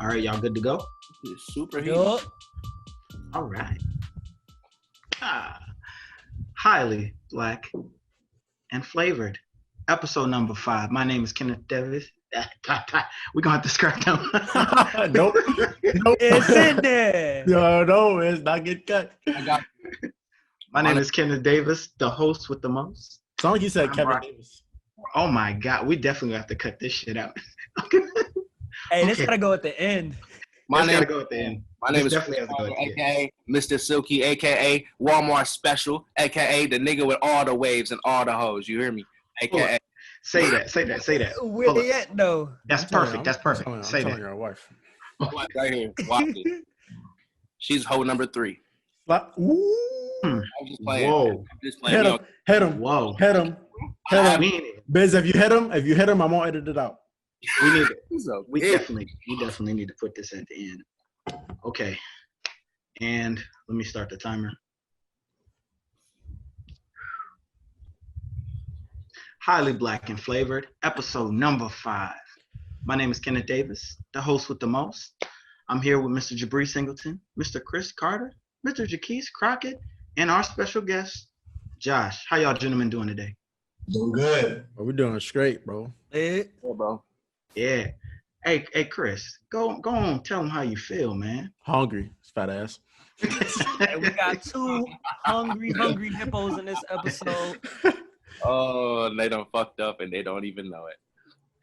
All right, y'all good to go? It's super heat. Yup. All right. Highly black and flavored. Episode number 5. My name is Kenneth Davis. We're going to have to scratch them. Nope. It's in there. No, it's not get cut. I got My name is Kenneth Davis, the host with the most. Sound like you said I'm Kevin right. Davis. Oh my God, we definitely have to cut this shit out. Hey, this Okay. gotta go at the end. my It's name. gotta go at the end. My name This is definitely has to go at the end. aka Mr. Silky, aka Walmart Special, aka the nigga with all the waves and all the hoes. You hear me? AKA. Say that. Where Pull they it. at though? That's perfect. That's perfect. I'm Say telling that. your wife. Right here. Watch it. She's hoe number 3. Ooh. I'm just playing. Whoa. I'm just playing. Hit him. Whoa. Hit him. We ain't even- Biz, if you hit him, I'm gonna edit it out. we need it. So, We definitely need to put this at the end. Okay. And let me start the timer. Highly black and flavored, episode number 5. My name is Kenneth Davis, the host with the most. I'm here with Mr. Jabri Singleton, Mr. Chris Carter, Mr. Jaquise Crockett, and our special guest, Josh. How y'all gentlemen doing today? Doing good. But we're doing straight, bro. Yeah, bro. Yeah. Hey, Chris, go on, tell them how you feel, man. Hungry, fat ass. Hey, we got 2 hungry hippos in this episode. Oh, they done fucked up and they don't even know it.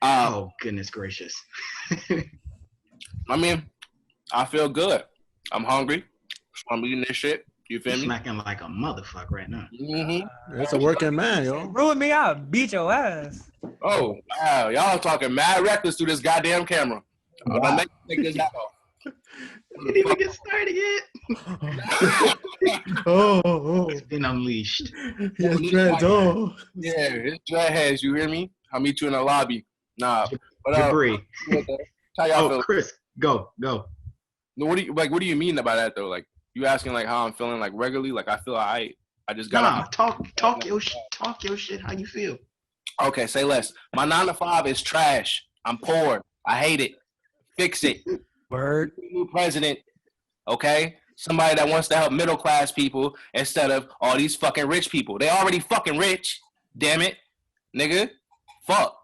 Oh, goodness gracious. I mean, I feel good. I'm hungry. I'm eating this shit. You feel You're me? smacking like a motherfucker right now. Mm-hmm. It's a working man, yo. Ruin me out, beat your ass. Oh, wow. Y'all talking mad reckless through this goddamn camera. Wow. Don't make this happen. We didn't even get started yet. Oh. It's been unleashed. Yes, dreads. Oh. Yeah, it's dreadheads. You hear me? I'll meet you in the lobby. Nah. But, Jabri. how y'all Oh, feel? Chris, go. No, what do you mean by that though? Like you asking like how I'm feeling like regularly? Like I feel I just got Nah, talk your shit. How you feel? Okay, say less. My 9 to 5 is trash. I'm poor. I hate it. Fix it. Word. New president. Okay? Somebody that wants to help middle class people instead of all these fucking rich people. They already fucking rich. Damn it. Nigga. Fuck.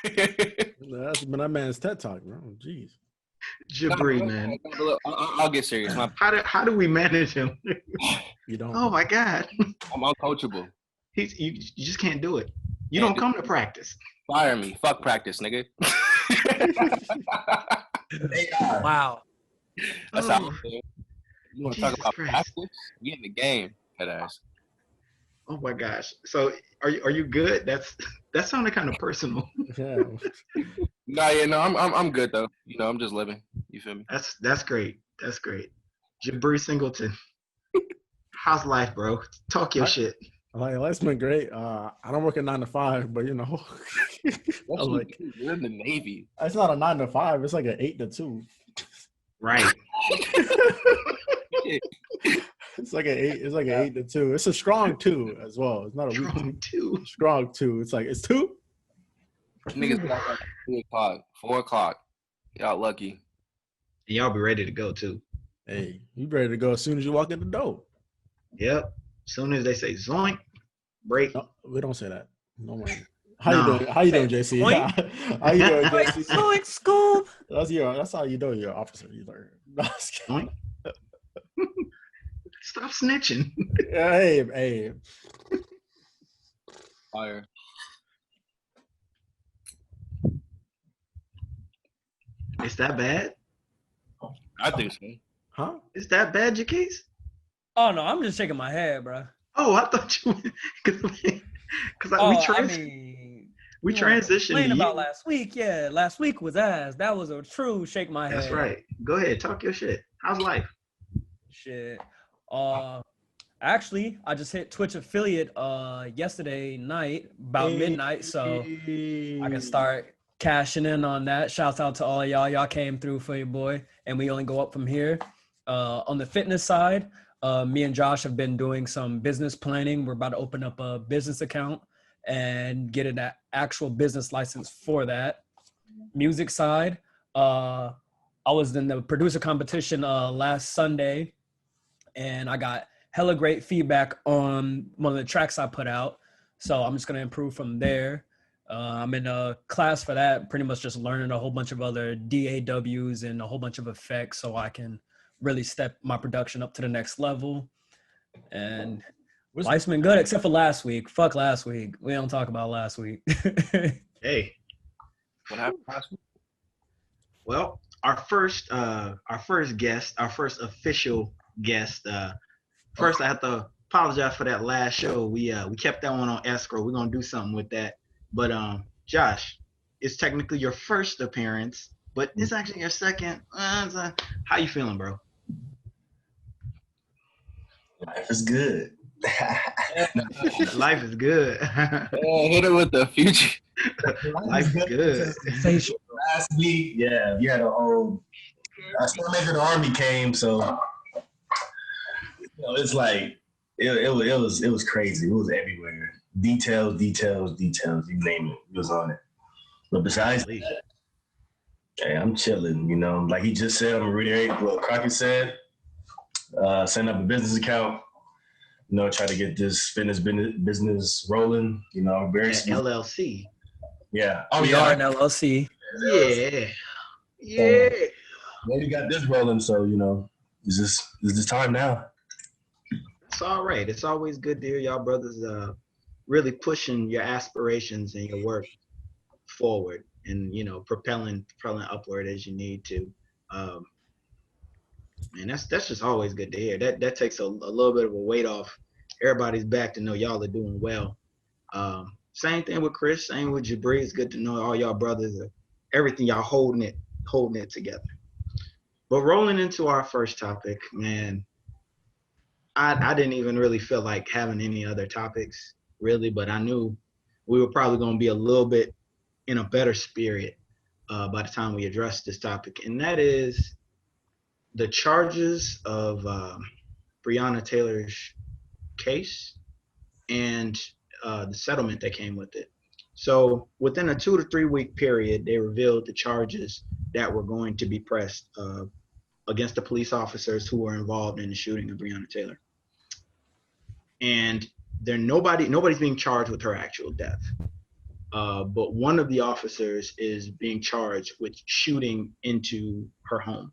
That's been that man's TED talk, bro. Jeez. Jabri, man. I'll get serious. How do we manage him? You don't. Oh my God. I'm uncoachable. You just can't do it. You don't come to practice. Fire me. Fuck practice, nigga. Wow. That's how I feel. You want to talk Jesus about Christ. practice? Get in the game, that ass. Oh my gosh. So are you good? That sounded kind of personal. Yeah. No, I'm good though. You know, I'm just living. You feel me? That's great. That's great. Jabri Singleton. How's life, bro? Talk your shit. Like, life's been great. I don't work a 9 to 5, but you know, I'm like, You're in the Navy. it's not a 9 to 5. It's like an 8 to 2. Right. It's like an 8. It's like an 8 to 2. It's a strong 2 as well. It's not a weak Strong too. strong 2. It's like it's 2. Niggas got like 3 o'clock, 4 o'clock. Y'all lucky. And y'all be ready to go too. Hey, you ready to go as soon as you walk in the door? Yep. Soon as they say zoink, break. No, we don't say that. No one. How No. you doing? How you doing, JC? Point. How you doing, JC? Zoink, Scoob. That's how you do it. You're an officer. You learn. No, I'm just kidding. Zoink. Stop snitching. Hey. Fire. It's that bad? I think so. Huh? It's that bad, Jaquise? Oh no, I'm just shaking my head, bro. Oh, I thought you because Oh, we you know, transitioned. complained to about you. last week. Yeah, last week was ass. That was a true shake my head. That's right. Go ahead, talk your shit. How's life? Shit. Actually, I just hit Twitch affiliate yesterday night about midnight, so I can start cashing in on that. Shouts out to all of y'all. Y'all came through for your boy, and we only go up from here. On the fitness side, me and Josh have been doing some business planning. We're about to open up a business account and get an actual business license for that. Music side, I was in the producer competition last Sunday, and I got hella great feedback on one of the tracks I put out. So I'm just gonna improve from there. I'm in a class for that, pretty much just learning a whole bunch of other DAWs and a whole bunch of effects so I can really step my production up to the next level. And life's been good except for last week. Fuck last week. We don't talk about last week. Hey. What happened last week? Well, our first guest, our first official guest. First, I have to apologize for that last show. We kept that one on escrow. We're gonna do something with that. But Josh, it's technically your first appearance, but it's actually your second. How you feeling, bro? Life is good. Life is good. Hit it with the future. Life is good. Last week, yeah, we had a whole. I still made the army came, so it's like it was crazy. It was everywhere. Details. You name it, it was on it. But besides that, hey, I'm chilling. Like he just said, I'm gonna reiterate what Crockett said. Set up a business account. Try to get this fitness business rolling. Very smooth. LLC. Yeah. We are an LLC. Yeah. Well, you got this rolling, so is this time now? It's all right. It's always good to hear y'all brothers really pushing your aspirations and your work forward, and propelling upward as you need to. And that's just always good to hear. That takes a little bit of a weight off everybody's back to know y'all are doing well. Same thing with Chris. Same with Jabri. It's good to know all y'all brothers. Everything y'all holding it together. But rolling into our first topic, man, I didn't even really feel like having any other topics really, but I knew we were probably going to be a little bit in a better spirit by the time we addressed this topic, and that is the charges of Breonna Taylor's case and the settlement that came with it. So within a 2 to 3 week period, they revealed the charges that were going to be pressed against the police officers who were involved in the shooting of Breonna Taylor. And nobody's being charged with her actual death. But one of the officers is being charged with shooting into her home,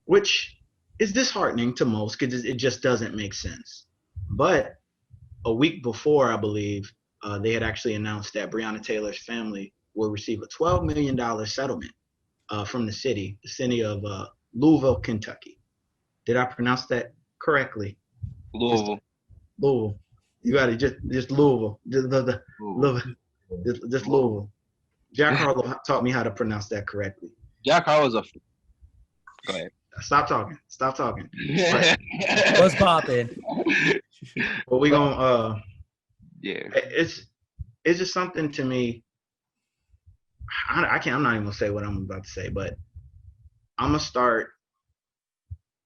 which is disheartening to most because it just doesn't make sense. But a week before, I believe, they had actually announced that Breonna Taylor's family will receive a $12 million settlement from the city of Louisville, Kentucky. Did I pronounce that correctly? Louisville. Louisville. You got it. Just Louisville. Just Louisville. Jack Harlow taught me how to pronounce that correctly. Jack Harlow's Go ahead. Stop talking. What's poppin'? But we gonna yeah. It's just something to me. I'm not even gonna say what I'm about to say, but I'm gonna start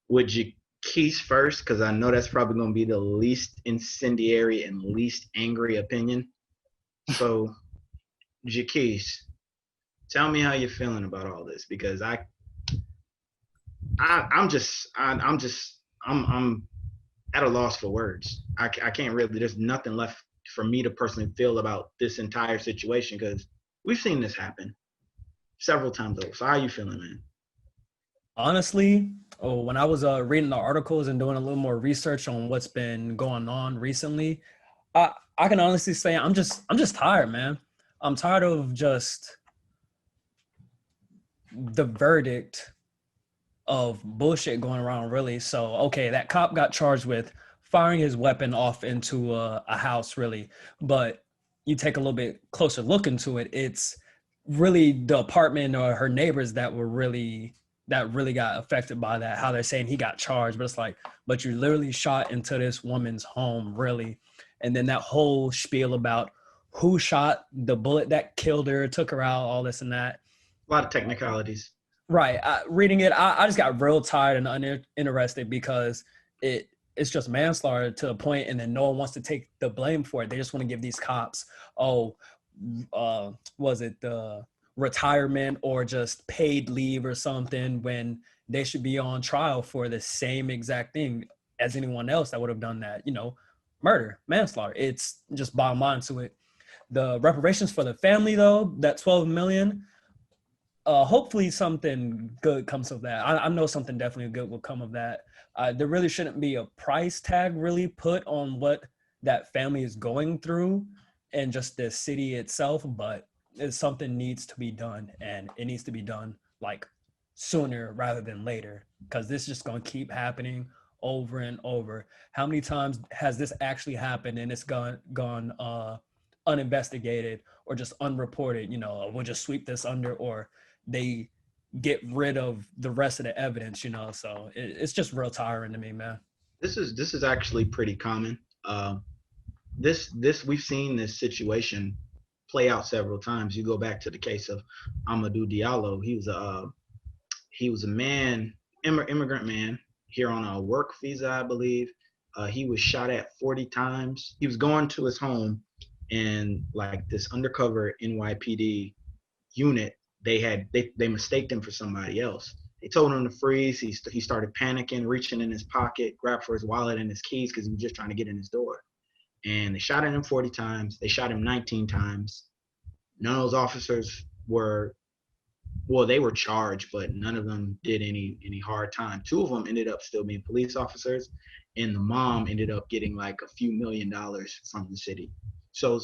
with Jaquise first because I know that's probably gonna be the least incendiary and least angry opinion. So, Jaquise, tell me how you're feeling about all this because I'm at a loss for words. I can't really. There's nothing left for me to personally feel about this entire situation because we've seen this happen several times over. So how you feeling, man? Honestly, when I was reading the articles and doing a little more research on what's been going on recently, I can honestly say I'm just tired, man. I'm tired of just the verdict of bullshit going around, really. So, okay, that cop got charged with firing his weapon off into a house, really. But you take a little bit closer look into it, it's really the apartment or her neighbors that really got affected by that, how they're saying he got charged. But it's like, but you literally shot into this woman's home, really. And then that whole spiel about who shot the bullet that killed her, took her out, all this and that. A lot of technicalities. Right. Reading it, I just got real tired and uninterested because it's just manslaughter to a point, and then no one wants to take the blame for it. They just want to give these cops, was it the retirement or just paid leave or something when they should be on trial for the same exact thing as anyone else that would have done that, murder, manslaughter. It's just bottom line to it. The reparations for the family, though, that 12 million, hopefully something good comes of that. I know something definitely good will come of that. There really shouldn't be a price tag really put on what that family is going through and just the city itself, but it's something needs to be done, and it needs to be done like sooner rather than later, because this is just going to keep happening over and over. How many times has this actually happened and it's gone uninvestigated or just unreported? We'll just sweep this under, or they get rid of the rest of the evidence, so it's just real tiring to me, man. This is actually pretty common. This we've seen this situation play out several times. You go back to the case of Amadou Diallo. He was a man, immigrant man, here on a work visa, I believe. He was shot at 40 times. He was going to his home, and like this undercover NYPD unit, they mistaked him for somebody else. They told him to freeze. He started panicking, reaching in his pocket, grabbed for his wallet and his keys because he was just trying to get in his door. And they shot at him 40 times. They shot him 19 times. None of those officers they were charged, but none of them did any hard time. Two of them ended up still being police officers, and the mom ended up getting like a few $1 million from the city. So,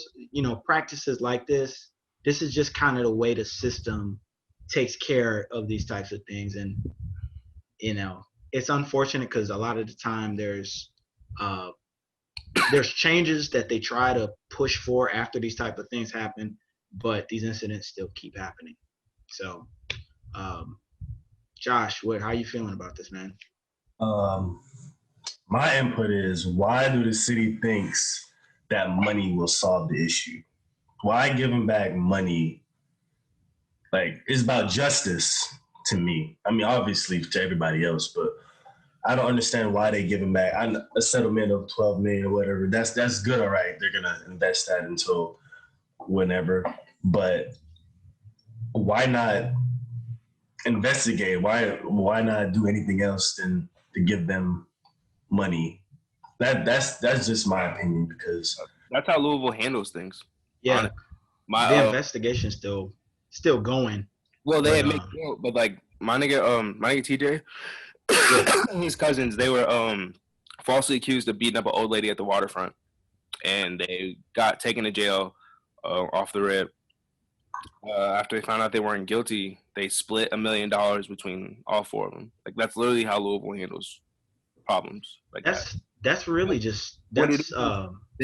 practices like this is just kind of the way the system takes care of these types of things. And, it's unfortunate because a lot of the time there's changes that they try to push for after these type of things happen, but these incidents still keep happening. So, Josh, how you feeling about this, man? My input is, why do the city thinks that money will solve the issue? Why giving back money? Like, it's about justice to me. I mean, obviously to everybody else, but I don't understand why they giving back a settlement of 12 million or whatever. That's good, all right. They're gonna invest that until whenever, but why not investigate? Why not do anything else than to give them money? That's just my opinion, because that's how Louisville handles things. Yeah, the investigation still going. Well, they admit guilt, but like my nigga TJ, his cousins, they were falsely accused of beating up an old lady at the waterfront, and they got taken to jail off the rip. After they found out they weren't guilty, they split $1 million between all four of them. Like, that's literally how Louisville handles problems. Like that's really just they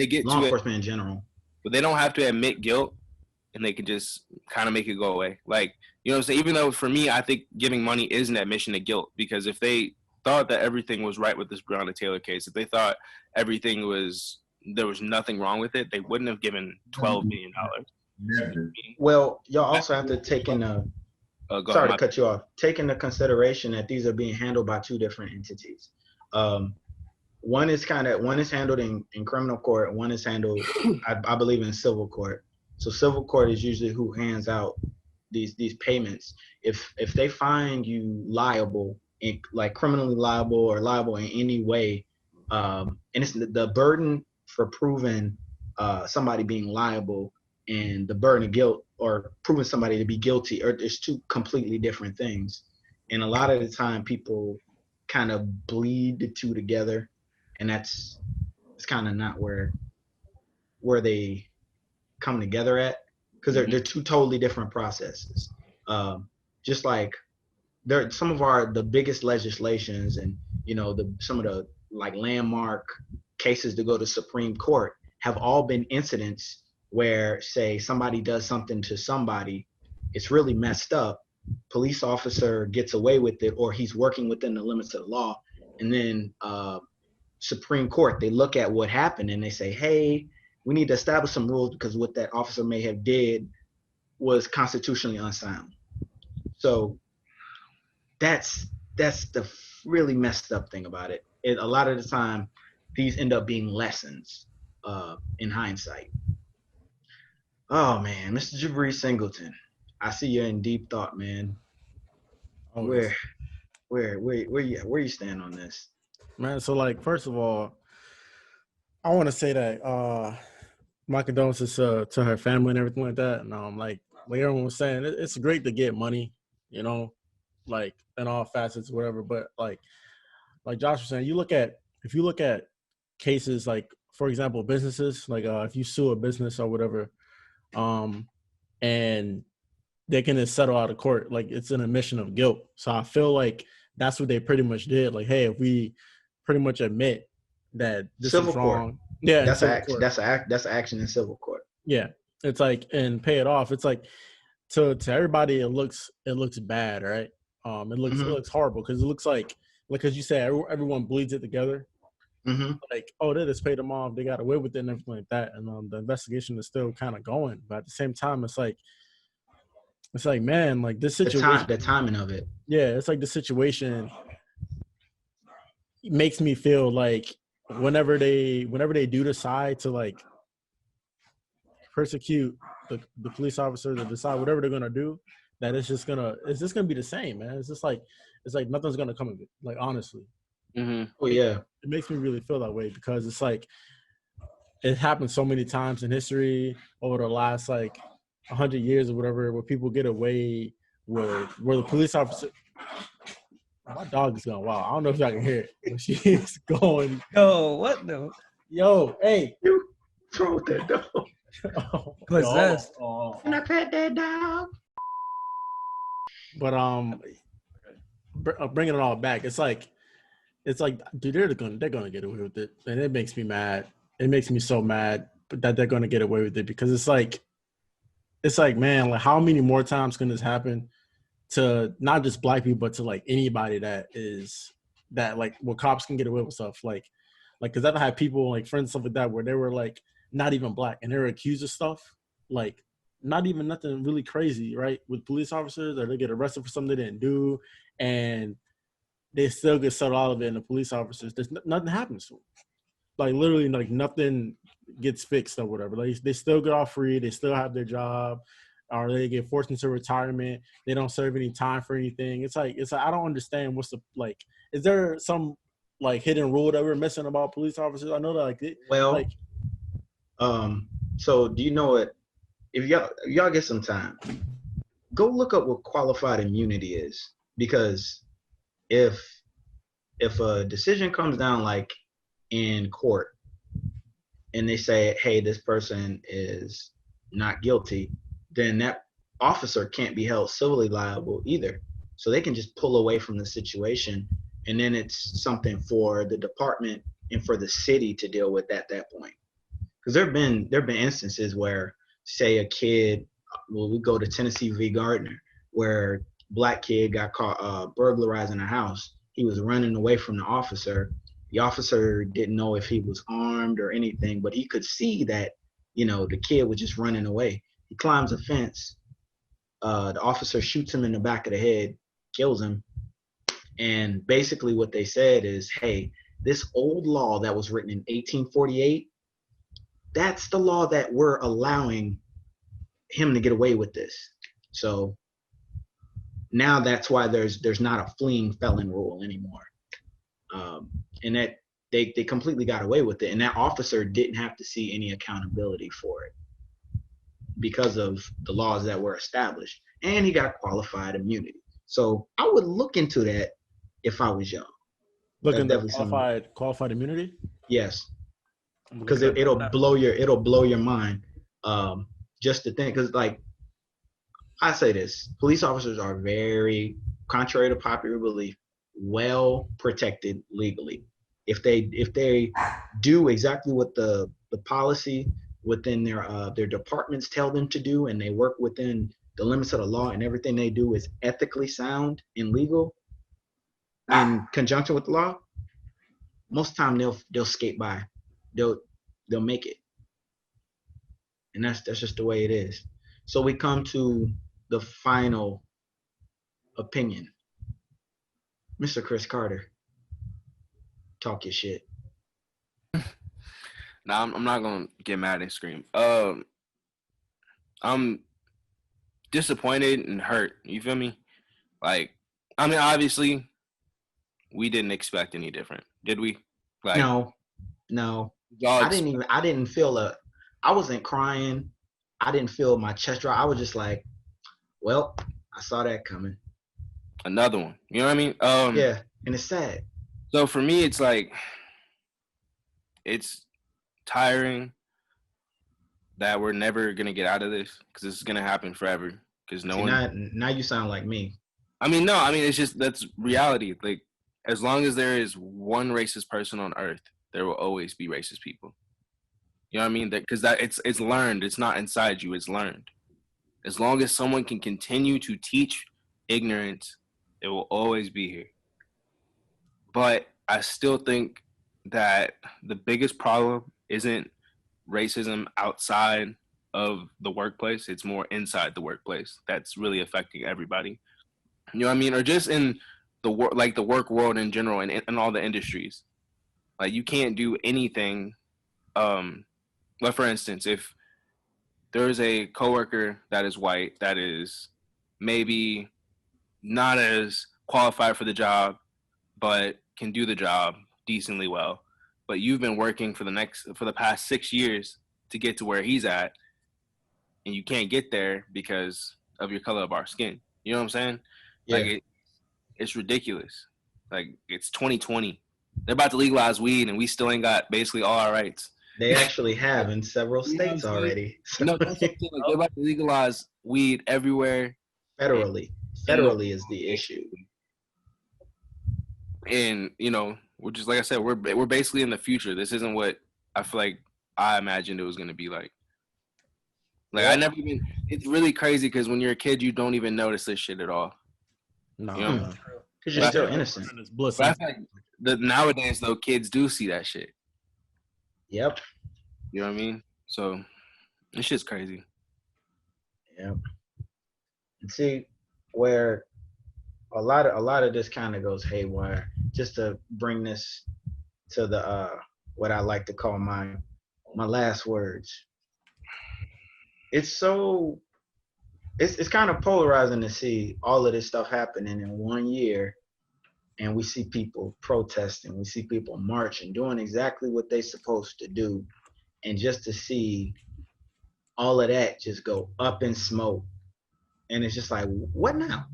get law enforcement in general. But they don't have to admit guilt, and they can just kind of make it go away. Like, you know what I'm saying? Even though for me, I think giving money is an admission of guilt, because if they thought that everything was right with this Breonna Taylor case, if they thought there was nothing wrong with it, they wouldn't have given $12 million. never. Well, y'all also have to take into sorry to cut you off. Take into consideration that these are being handled by two different entities. One is handled in criminal court. One is handled, I believe, in civil court. So civil court is usually who hands out these payments. If they find you liable, like criminally liable or liable in any way, and it's the burden for proving somebody being liable and the burden of guilt or proving somebody to be guilty, or there's two completely different things. And a lot of the time people kind of bleed the two together, and it's kind of not where they come together at, because they're two totally different processes. Just like some of the biggest legislations and some of the like landmark cases to go to Supreme Court have all been incidents where, say, somebody does something to somebody, it's really messed up, police officer gets away with it, or he's working within the limits of the law, and then Supreme Court, they look at what happened and they say, hey, we need to establish some rules because what that officer may have did was constitutionally unsound. So that's the really messed up thing about it. A lot of the time, these end up being lessons in hindsight. Oh man, Mr. Jabri Singleton, I see you're in deep thought, man. Always. Where you stand on this? Man, so like first of all, I want to say that my condolences to her family and everything like that. And like everyone was saying, it's great to get money, you know, like in all facets, whatever. But like Josh was saying, if you look at cases like, for example, businesses, like if you sue a business or whatever, and they can just settle out of court, like it's an admission of guilt. So I feel like that's what they pretty much did. Like, hey, if we pretty much admit that this Civil is court. wrong, yeah, in civil court. That's action in civil court. Yeah, it's like, and pay it off. It's like to everybody, it looks bad, right? It looks horrible because it looks like as you said, everyone bleeds it together. Like, oh, they just paid them off, they got away with it and everything like that, and the investigation is still kind of going. But at the same time, it's like, man, like this situation, the timing of it. Yeah, it's like the situation makes me feel like whenever they do decide to like persecute the police officers or decide whatever they're gonna do, that it's just gonna be the same, man. It's like nothing's gonna come of it. Like, honestly. Oh yeah. It makes me really feel that way because it's like it happened so many times in history over the last like 100 years or whatever, where people get away with where the police officer. My dog is going wild. I don't know if y'all can hear it, but she is going. Yo, what the? Yo, hey. You throw that dog. Possessed. Can I pet that dog? But bringing it all back, it's like, dude, they're gonna get away with it, and it makes me mad. It makes me so mad that they're gonna get away with it because it's like, man, like how many more times can this happen to not just black people, but to like anybody that like where cops can get away with stuff like because I've had people like friends stuff like that where they were like not even black and they were accused of stuff like not even nothing really crazy, right, with police officers, or they get arrested for something they didn't do, and they still get settled out of it. And the police officers, nothing happens to them. Like literally, like nothing gets fixed or whatever. Like they still get off free. They still have their job, or they get forced into retirement. They don't serve any time for anything. It's like I don't understand what's the like. Is there some like hidden rule that we're missing about police officers? I know that so do you know what? If y'all get some time, go look up what qualified immunity is, because if a decision comes down like in court and they say, hey, this person is not guilty, then that officer can't be held civilly liable either. So they can just pull away from the situation, and then it's something for the department and for the city to deal with at that point. Because there've been instances where, say, a kid, we go to Tennessee v. Gardner, where black kid got caught burglarizing a house. He was running away from the officer. The officer didn't know if he was armed or anything, but he could see that, the kid was just running away. He climbs a fence. The officer shoots him in the back of the head, kills him. And basically what they said is, hey, this old law that was written in 1848, that's the law that we're allowing him to get away with this. So now that's why there's not a fleeing felon rule anymore. And that they completely got away with it. And that officer didn't have to see any accountability for it because of the laws that were established. And he got qualified immunity. So I would look into that if I was young. Look into qualified immunity? Yes. Because it'll blow your mind. Just to think, because like I say this, police officers are very, contrary to popular belief, well protected legally. If they do exactly what the policy within their departments tell them to do, and they work within the limits of the law, and everything they do is ethically sound and legal in conjunction with the law, most of the time they'll skate by. They'll make it. And that's just the way it is. So we come to the final opinion. Mr. Chris Carter, talk your shit. Nah, I'm not gonna get mad and scream. disappointed and hurt. You feel me? Like, I mean, obviously, we didn't expect any different, did we? Like, No. y'all I didn't feel I wasn't crying. I didn't feel my chest drop. I was just like, well, I saw that coming. another one. You know what I mean? Yeah, and it's sad. So for me, it's like, it's tiring that we're never gonna get out of this because this is gonna happen forever. Because no one. Now you sound like me. I mean, no. I mean, it's just that's reality. Like, as long as there is one racist person on Earth, there will always be racist people. You know what I mean? Because that it's learned. It's not inside you. It's learned. As long as someone can continue to teach ignorance, it will always be here. But I still think that the biggest problem isn't racism outside of the workplace. It's more inside the workplace that's really affecting everybody. You know what I mean? Or just in the work, like the work world in general, and in all the industries. Like, you can't do anything. Like, for instance, if there's a coworker that is white that is maybe not as qualified for the job, but can do the job decently well, but you've been working for the past 6 years to get to where he's at, and you can't get there because of your color of our skin. You know what I'm saying? Yeah. Like, it's ridiculous. Like, it's 2020. They're about to legalize weed, and we still ain't got basically all our rights. They actually have in several states already. So, No, that's like, they're about to legalize weed everywhere. Federally is the issue. And, you know, we're just, like I said, we're basically in the future. This isn't what I feel like I imagined it was going to be like. Like, Yep. I never even, it's really crazy because when you're a kid, you don't even notice this shit at all. No, You know? Because you're still innocent. But I feel like nowadays, though, kids do see that shit. Yep. You know what I mean? So, this shit's crazy. Yep. And see, where a lot of this kind of goes haywire, just to bring this to the what I like to call my last words. It's kind of polarizing to see all of this stuff happening in 1 year, and we see people protesting, we see people marching, doing exactly what they're supposed to do, and just to see all of that just go up in smoke, and it's just like, what now?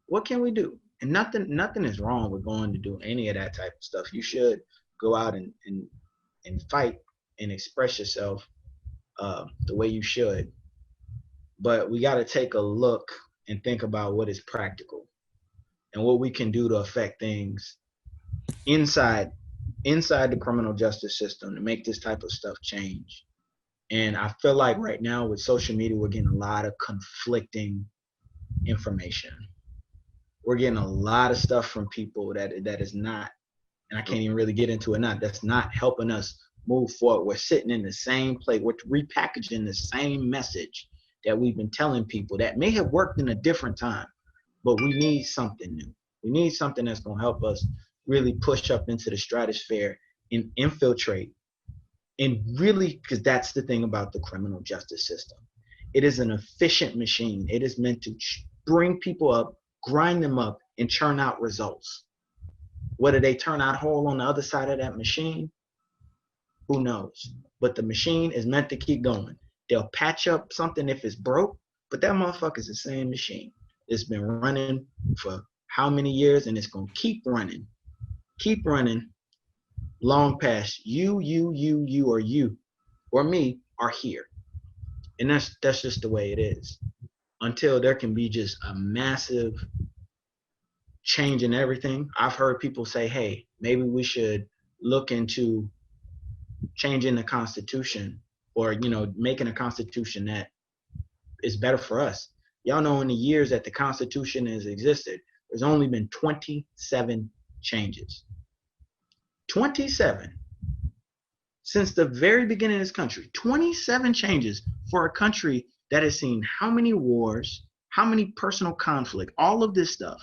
What can we do? And nothing is wrong with going to do any of that type of stuff. You should go out and fight and express yourself the way you should. But we got to take a look and think about what is practical and what we can do to affect things inside the criminal justice system to make this type of stuff change. And I feel like right now with social media, we're getting a lot of conflicting information. We're getting a lot of stuff from people that is not, and I can't even really get into it now, that's not helping us move forward. We're sitting in the same place. We're repackaging the same message that we've been telling people that may have worked in a different time, but we need something new. We need something that's going to help us really push up into the stratosphere and infiltrate. And really, because that's the thing about the criminal justice system. It is an efficient machine. It is meant to bring people up, grind them up, and churn out results. Whether they turn out whole on the other side of that machine, who knows? But the machine is meant to keep going. They'll patch up something if it's broke, but that motherfucker's the same machine. It's been running for how many years, and it's going to keep running long past you or me are here. And that's just the way it is. Until there can be just a massive change in everything. I've heard people say, hey, maybe we should look into changing the Constitution, or, you know, making a Constitution that is better for us. Y'all know, in the years that the Constitution has existed, there's only been 27 changes. 27. Since the very beginning of this country, 27 changes for a country that has seen how many wars, how many personal conflict, all of this stuff.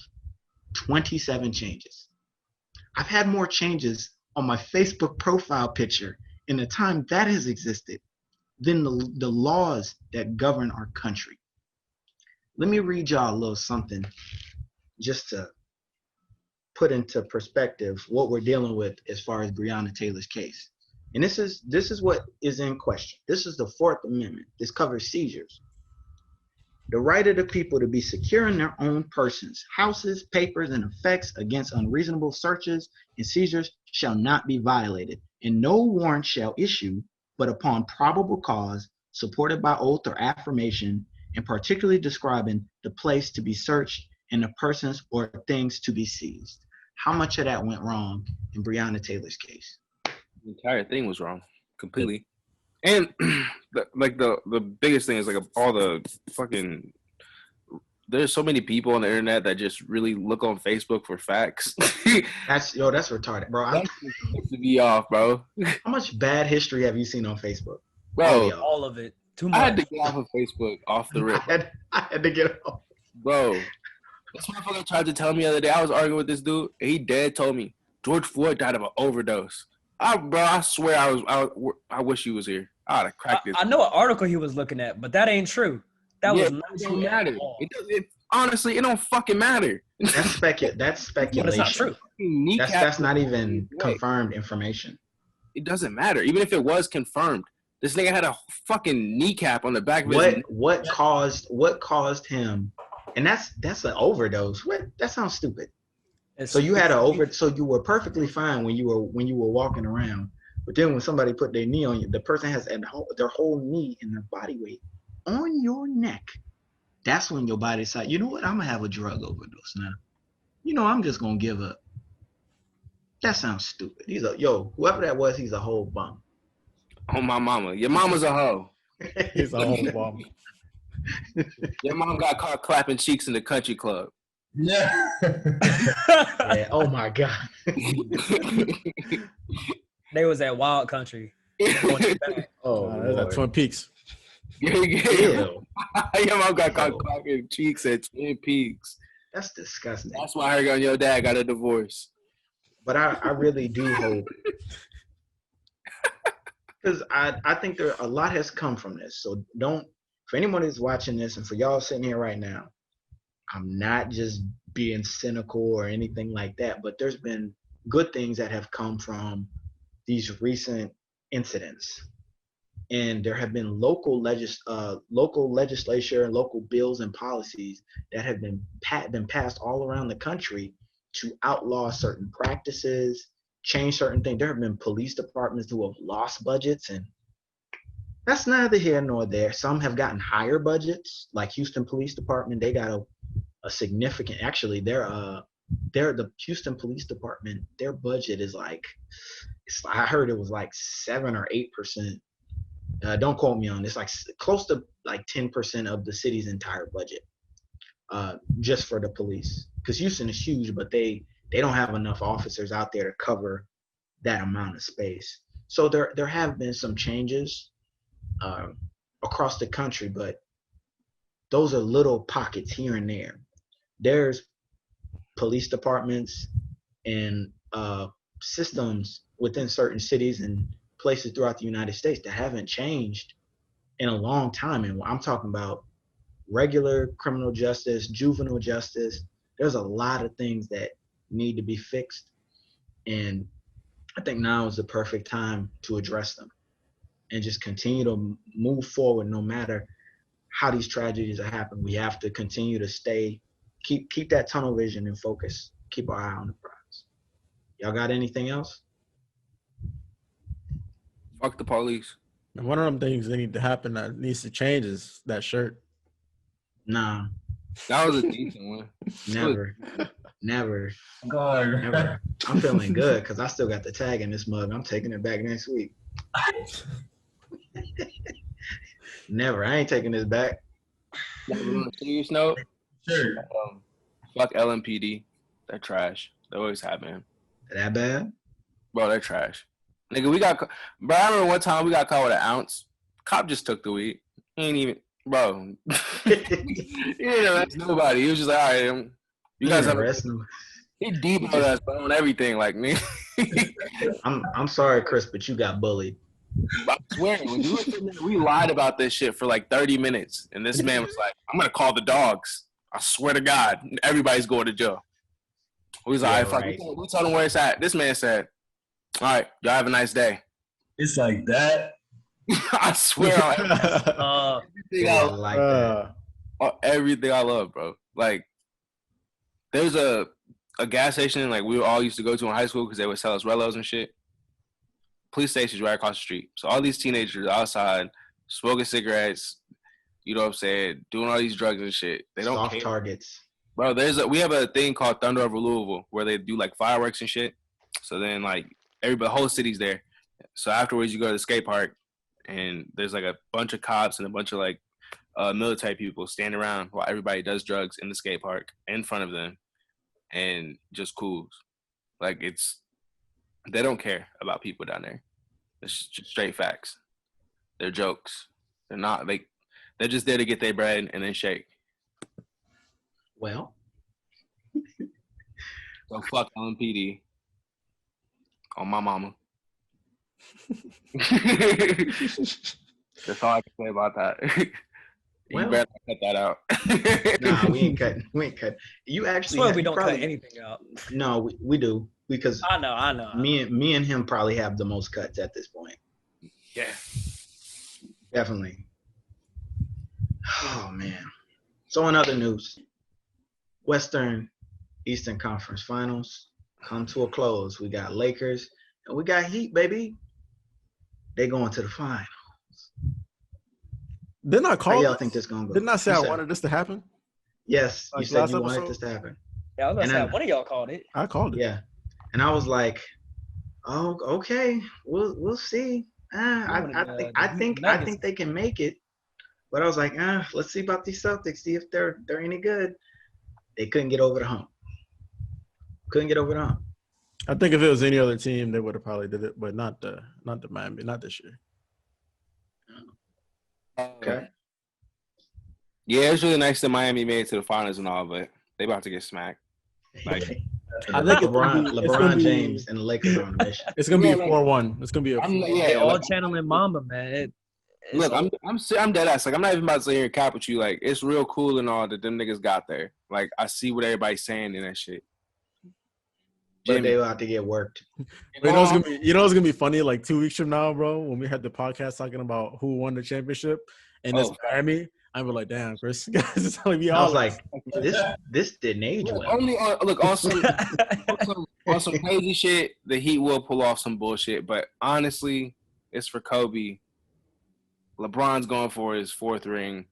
27 changes. I've had more changes on my Facebook profile picture in the time that has existed than the laws that govern our country. Let me read y'all a little something just to put into perspective what we're dealing with as far as Breonna Taylor's case. And this is what is in question. This is the Fourth Amendment. This covers seizures. The right of the people to be secure in their own persons, houses, papers, and effects against unreasonable searches and seizures shall not be violated, and no warrant shall issue but upon probable cause, supported by oath or affirmation, and particularly describing the place to be searched and the persons or things to be seized. How much of that went wrong in Breonna Taylor's case? The entire thing was wrong, completely. And the biggest thing is like all the fucking. There's so many people on the internet that just really look on Facebook for facts. That's retarded, bro. That's supposed to be off, bro. How much bad history have you seen on Facebook? Bro, all of it. Too much. I had to get off of Facebook off the rip. I had to get off. Bro, this motherfucker tried to tell me the other day. I was arguing with this dude, and he dead told me George Floyd died of an overdose. Bro, I swear I wish he was here. I'd have cracked it. I know an article he was looking at, but that ain't true. That was not it true. Don't matter. Honestly, it don't fucking matter. That's speculation. But it's not true. That's not even confirmed information. It doesn't matter. Even if it was confirmed, this nigga had a fucking kneecap on the back of his. What caused him? And that's an overdose. What? That sounds stupid. So you had so you were perfectly fine when you were walking around, but then when somebody put their knee on you, the person has their whole knee and their body weight on your neck. That's when your body decides, you know what, I'm gonna have a drug overdose now. You know, I'm just gonna give up. That sounds stupid. Whoever that was, he's a whole bum. Oh my mama, your mama's a hoe. He's a whole bum. Your mom got caught clapping cheeks in the country club. Yeah. Yeah. Oh my God. They was at Wild Country. Oh, that's at Twin Peaks. Your mom got caught clapping cheeks at Twin Peaks. That's disgusting. That's why her and your dad got a divorce. But I really do hope, because I think a lot has come from this. So for anyone who's watching this and for y'all sitting here right now, I'm not just being cynical or anything like that, but there's been good things that have come from these recent incidents. And there have been local legislature and local bills and policies that have been passed all around the country to outlaw certain practices, change certain things. There have been police departments who have lost budgets, and that's neither here nor there. Some have gotten higher budgets, like Houston Police Department. They got a significant. Actually, the Houston Police Department. Their budget is I heard it was like 7 or 8%. Don't quote me on this. Like close to like 10% of the city's entire budget, just for the police. Because Houston is huge, but they don't have enough officers out there to cover that amount of space. So there have been some changes across the country, but those are little pockets here and there. There's police departments and systems within certain cities and places throughout the United States that haven't changed in a long time. And I'm talking about regular criminal justice, juvenile justice. There's a lot of things that need to be fixed. And I think now is the perfect time to address them and just continue to move forward no matter how these tragedies are happening. We have to continue to keep that tunnel vision and focus. Keep our eye on the prize. Y'all got anything else? Fuck the police. And one of them things that need to happen that needs to change is that shirt. Nah. That was a decent one. Never. God. Never. I'm feeling good because I still got the tag in this mug. I'm taking it back next week. Never. I ain't taking this back. On a serious note, Sure. fuck LMPD. They're trash. They always have been. That bad? Bro, they're trash. Nigga, bro, I remember one time we got caught with an ounce. Cop just took the weed. He ain't even, bro. He didn't arrest nobody. He was just like, all right, you guys have arrest him. He deep on us, bro, on everything, like me. I'm sorry, Chris, but you got bullied. I swear, when you were sitting there, we lied about this shit for like 30 minutes. And this man was like, I'm going to call the dogs. I swear to God, everybody's going to jail. We was like, Yeah, fuck, right. we told him where it's at. This man said, all right, y'all have a nice day. It's like that. I swear on everything, Yeah, like that. on everything I love, bro. Like, there's a gas station like we all used to go to in high school because they would sell us Rellos and shit. Police station's right across the street. So all these teenagers outside smoking cigarettes, you know what I'm saying, doing all these drugs and shit. They don't Soft care. targets. Bro, we have a thing called Thunder Over Louisville where they do like fireworks and shit. So then like the whole city's there. So afterwards you go to the skate park and there's like a bunch of cops and a bunch of like military people stand around while everybody does drugs in the skate park in front of them and just cools. Like they don't care about people down there. It's just straight facts. They're jokes. They're just there to get their bread and then shake. Well, So fuck LMPD on my mama. That's all I can say about that. You Well. better cut that out. nah, we ain't cutting. We ain't cutting. You actually. Swear have- we you don't probably, cut anything out. No, we do because I know. me and him probably have the most cuts at this point. Yeah. Definitely. Oh man. So in other news, Western Eastern Conference Finals come to a close. We got Lakers and we got Heat, baby. They going to the final. Didn't I How call? y'all think this gonna go? Didn't I say You I said- wanted this to happen? Yes, you Like said last you wanted episode? this to happen. Yeah, I was And gonna I- say one of y'all called it. I called it. Yeah, and I was like, "Oh, okay, we'll see." I think they can make it, but I was like, let's see about these Celtics. See if they're any good. They couldn't get over the hump. I think if it was any other team, they would have probably did it, but not the Miami, not this year. Okay. Yeah, it's really nice that Miami made it to the finals and all, but they about to get smacked. Like, I think it's gonna LeBron be- James and the Lakers are on a mission. It's gonna be a Yeah, 4-1. It's gonna be a. They all channeling Mamba, man. Look, I'm dead ass. Like, I'm not even about to sit here and cap with you. Like, it's real cool and all that them niggas got there. Like, I see what everybody's saying in that shit. But Jimmy. they will have to get worked. You know it's gonna be funny. Like 2 weeks from now, bro, when we had the podcast talking about who won the championship, and it's Miami. I'm like, damn, Chris, guys, it's telling me I all. was like, this didn't age well. Only on some crazy shit, the Heat will pull off some bullshit. But honestly, it's for Kobe. LeBron's going for his 4th ring.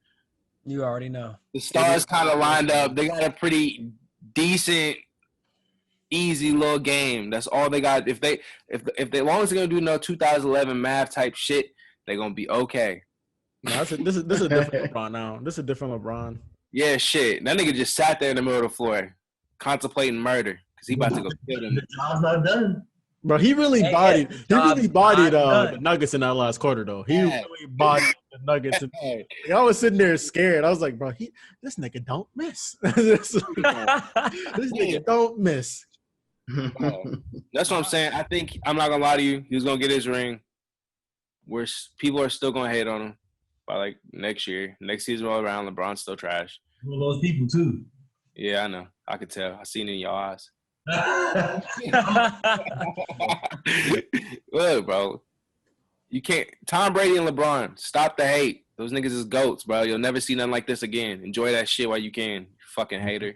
You already know. The stars kind of lined up. They got a pretty decent, easy little game. That's all they got. If they long as they're gonna do no 2011 math type shit, they're gonna be okay. No, this is a different LeBron now. This is a different LeBron. Yeah, shit. That nigga just sat there in the middle of the floor, contemplating murder because he about to go kill them. The job's not done. Bro, he really bodied the Nuggets in that last quarter, though. He really bodied the Nuggets. And, I was sitting there scared. I was like, bro, this nigga don't miss. this nigga don't miss. That's what I'm saying. I think I'm not gonna lie to you. He's gonna get his ring. People are still gonna hate on him by like next year. Next season roll around, LeBron's still trash. One of those people too. Yeah, I know. I could tell. I seen it in your eyes. Look, bro. You can't. Tom Brady and LeBron, stop the hate. Those niggas is goats, bro. You'll never see nothing like this again. Enjoy that shit while you can. You fucking hater.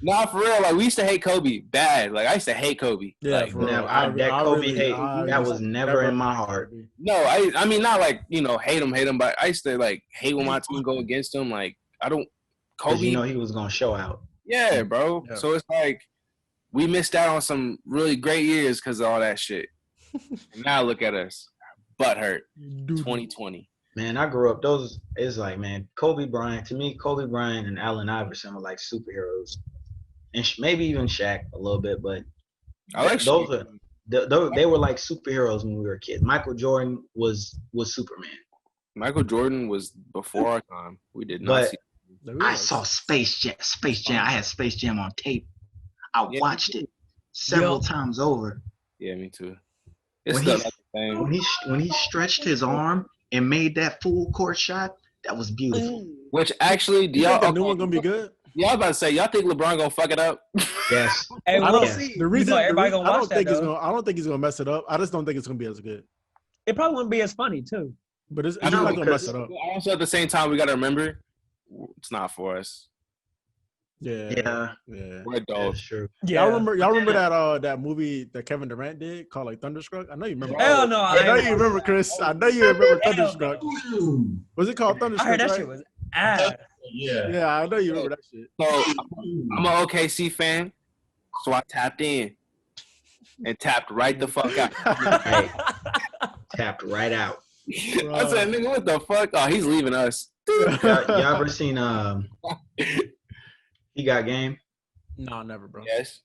Nah, for real. Like, we used to hate Kobe bad. Like, I used to hate Kobe. Yeah, like, for real. that Kobe hate, that was never in my heart. No, I mean, not like, hate him, but I used to, like, hate when my team go against him. Like, I don't – Kobe – he was going to show out. Yeah, bro. Yeah. So, it's like we missed out on some really great years because of all that shit. Now, look at us. Butthurt. 2020. Man, I grew up – it's like, man, Kobe Bryant – to me, Kobe Bryant and Allen Iverson were like superheroes. And maybe even Shaq a little bit, but they were like superheroes when we were kids. Michael Jordan was Superman. Michael Jordan was before our time. We did not see. I saw Space Jam. I had Space Jam on tape. I watched it several times over. Yeah, me too. It's When still he- not the same. when he stretched his arm and made that full court shot, that was beautiful. Which actually, do You think y'all the new one gonna be good? y'all about to say y'all think LeBron gonna fuck it up? Yes. Hey, I we'll don't see. The reason, Everybody gonna I watch don't that think he's though. gonna. I don't think he's gonna mess it up. I just don't think it's gonna be as good. It probably wouldn't be as funny too. But it's I not know, gonna because- mess it up. Also, at the same time, we gotta remember it's not for us. Yeah. We're That's adults. true. Yeah. Y'all remember that movie that Kevin Durant did called like Thunderstruck? I know you remember. Hell no. I know you remember, Chris. I know you remember Hell Thunderstruck. no. Was it called I Thunderstruck? heard that right? shit was ass. Yeah. Yeah, I know you remember that shit. So I'm an OKC fan, so I tapped in and tapped right the fuck out. Right. Tapped right out. I said, nigga, what the fuck? Oh, he's leaving us. Y'all ever seen He Got Game? No, never, bro. Yes.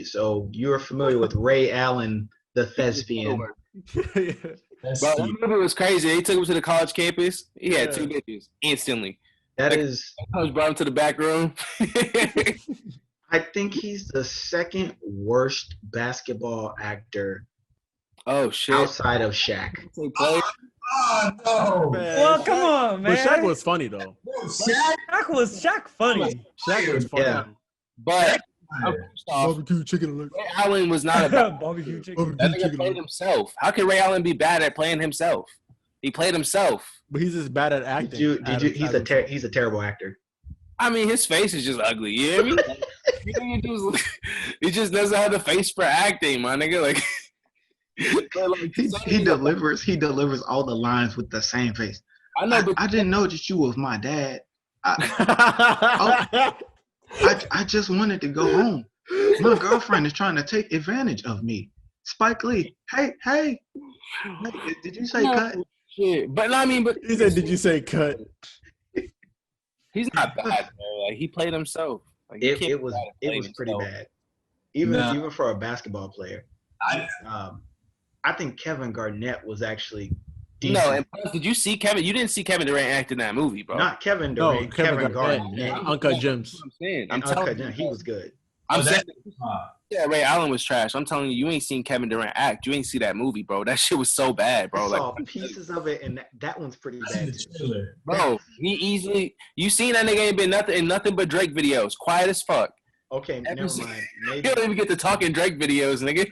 So you're familiar with Ray Allen, the thespian. That's But that movie was crazy. They took him to the college campus. He had 2 bitches instantly. That Like- is, Coach brought him to the back room. I think he's the second worst basketball actor Oh shit! outside of Shaq. Oh no. Man, Well, come on, man. But Shaq was funny though. Shaq funny. Shaq was funny. Yeah. But first off, Barbecue chicken alert. Ray Allen was not a bad. Barbecue chicken. That nigga played himself. How can Ray Allen be bad at playing himself? He played himself. But he's just bad at acting. He's a terrible actor. I mean, his face is just ugly. You know what I mean? He just doesn't have the face for acting, my nigga. Like, He delivers all the lines with the same face. I know, but I didn't know that you was my dad. I just wanted to go home. My girlfriend is trying to take advantage of me. Spike Lee. Hey, did you say cut? shit. But I mean, but He said, "Did you say cut?" he's not bad, bro. Like he played himself. Like, you can't It be was bad at playing pretty himself. bad. Even for a basketball player. I think Kevin Garnett was actually decent. No, and plus, did you see Kevin? You didn't see Kevin Durant act in that movie, bro. Not Kevin No, Durant, Kevin Garnett. Garnett. Uncut Gems. That's what I'm saying. I'm And telling Uncut you, Gems, he was good. I'm saying, uh, yeah, Ray Allen was trash. I'm telling you, you ain't seen Kevin Durant act. You ain't see that movie, bro. That shit was so bad, bro. I saw Like, pieces of it, and that one's pretty I seen bad the too. trailer. bro, he easily. You seen that nigga ain't been nothing but Drake videos. Quiet as fuck. Okay, Every never single- mind. You Maybe don't even get to talking Drake videos, nigga.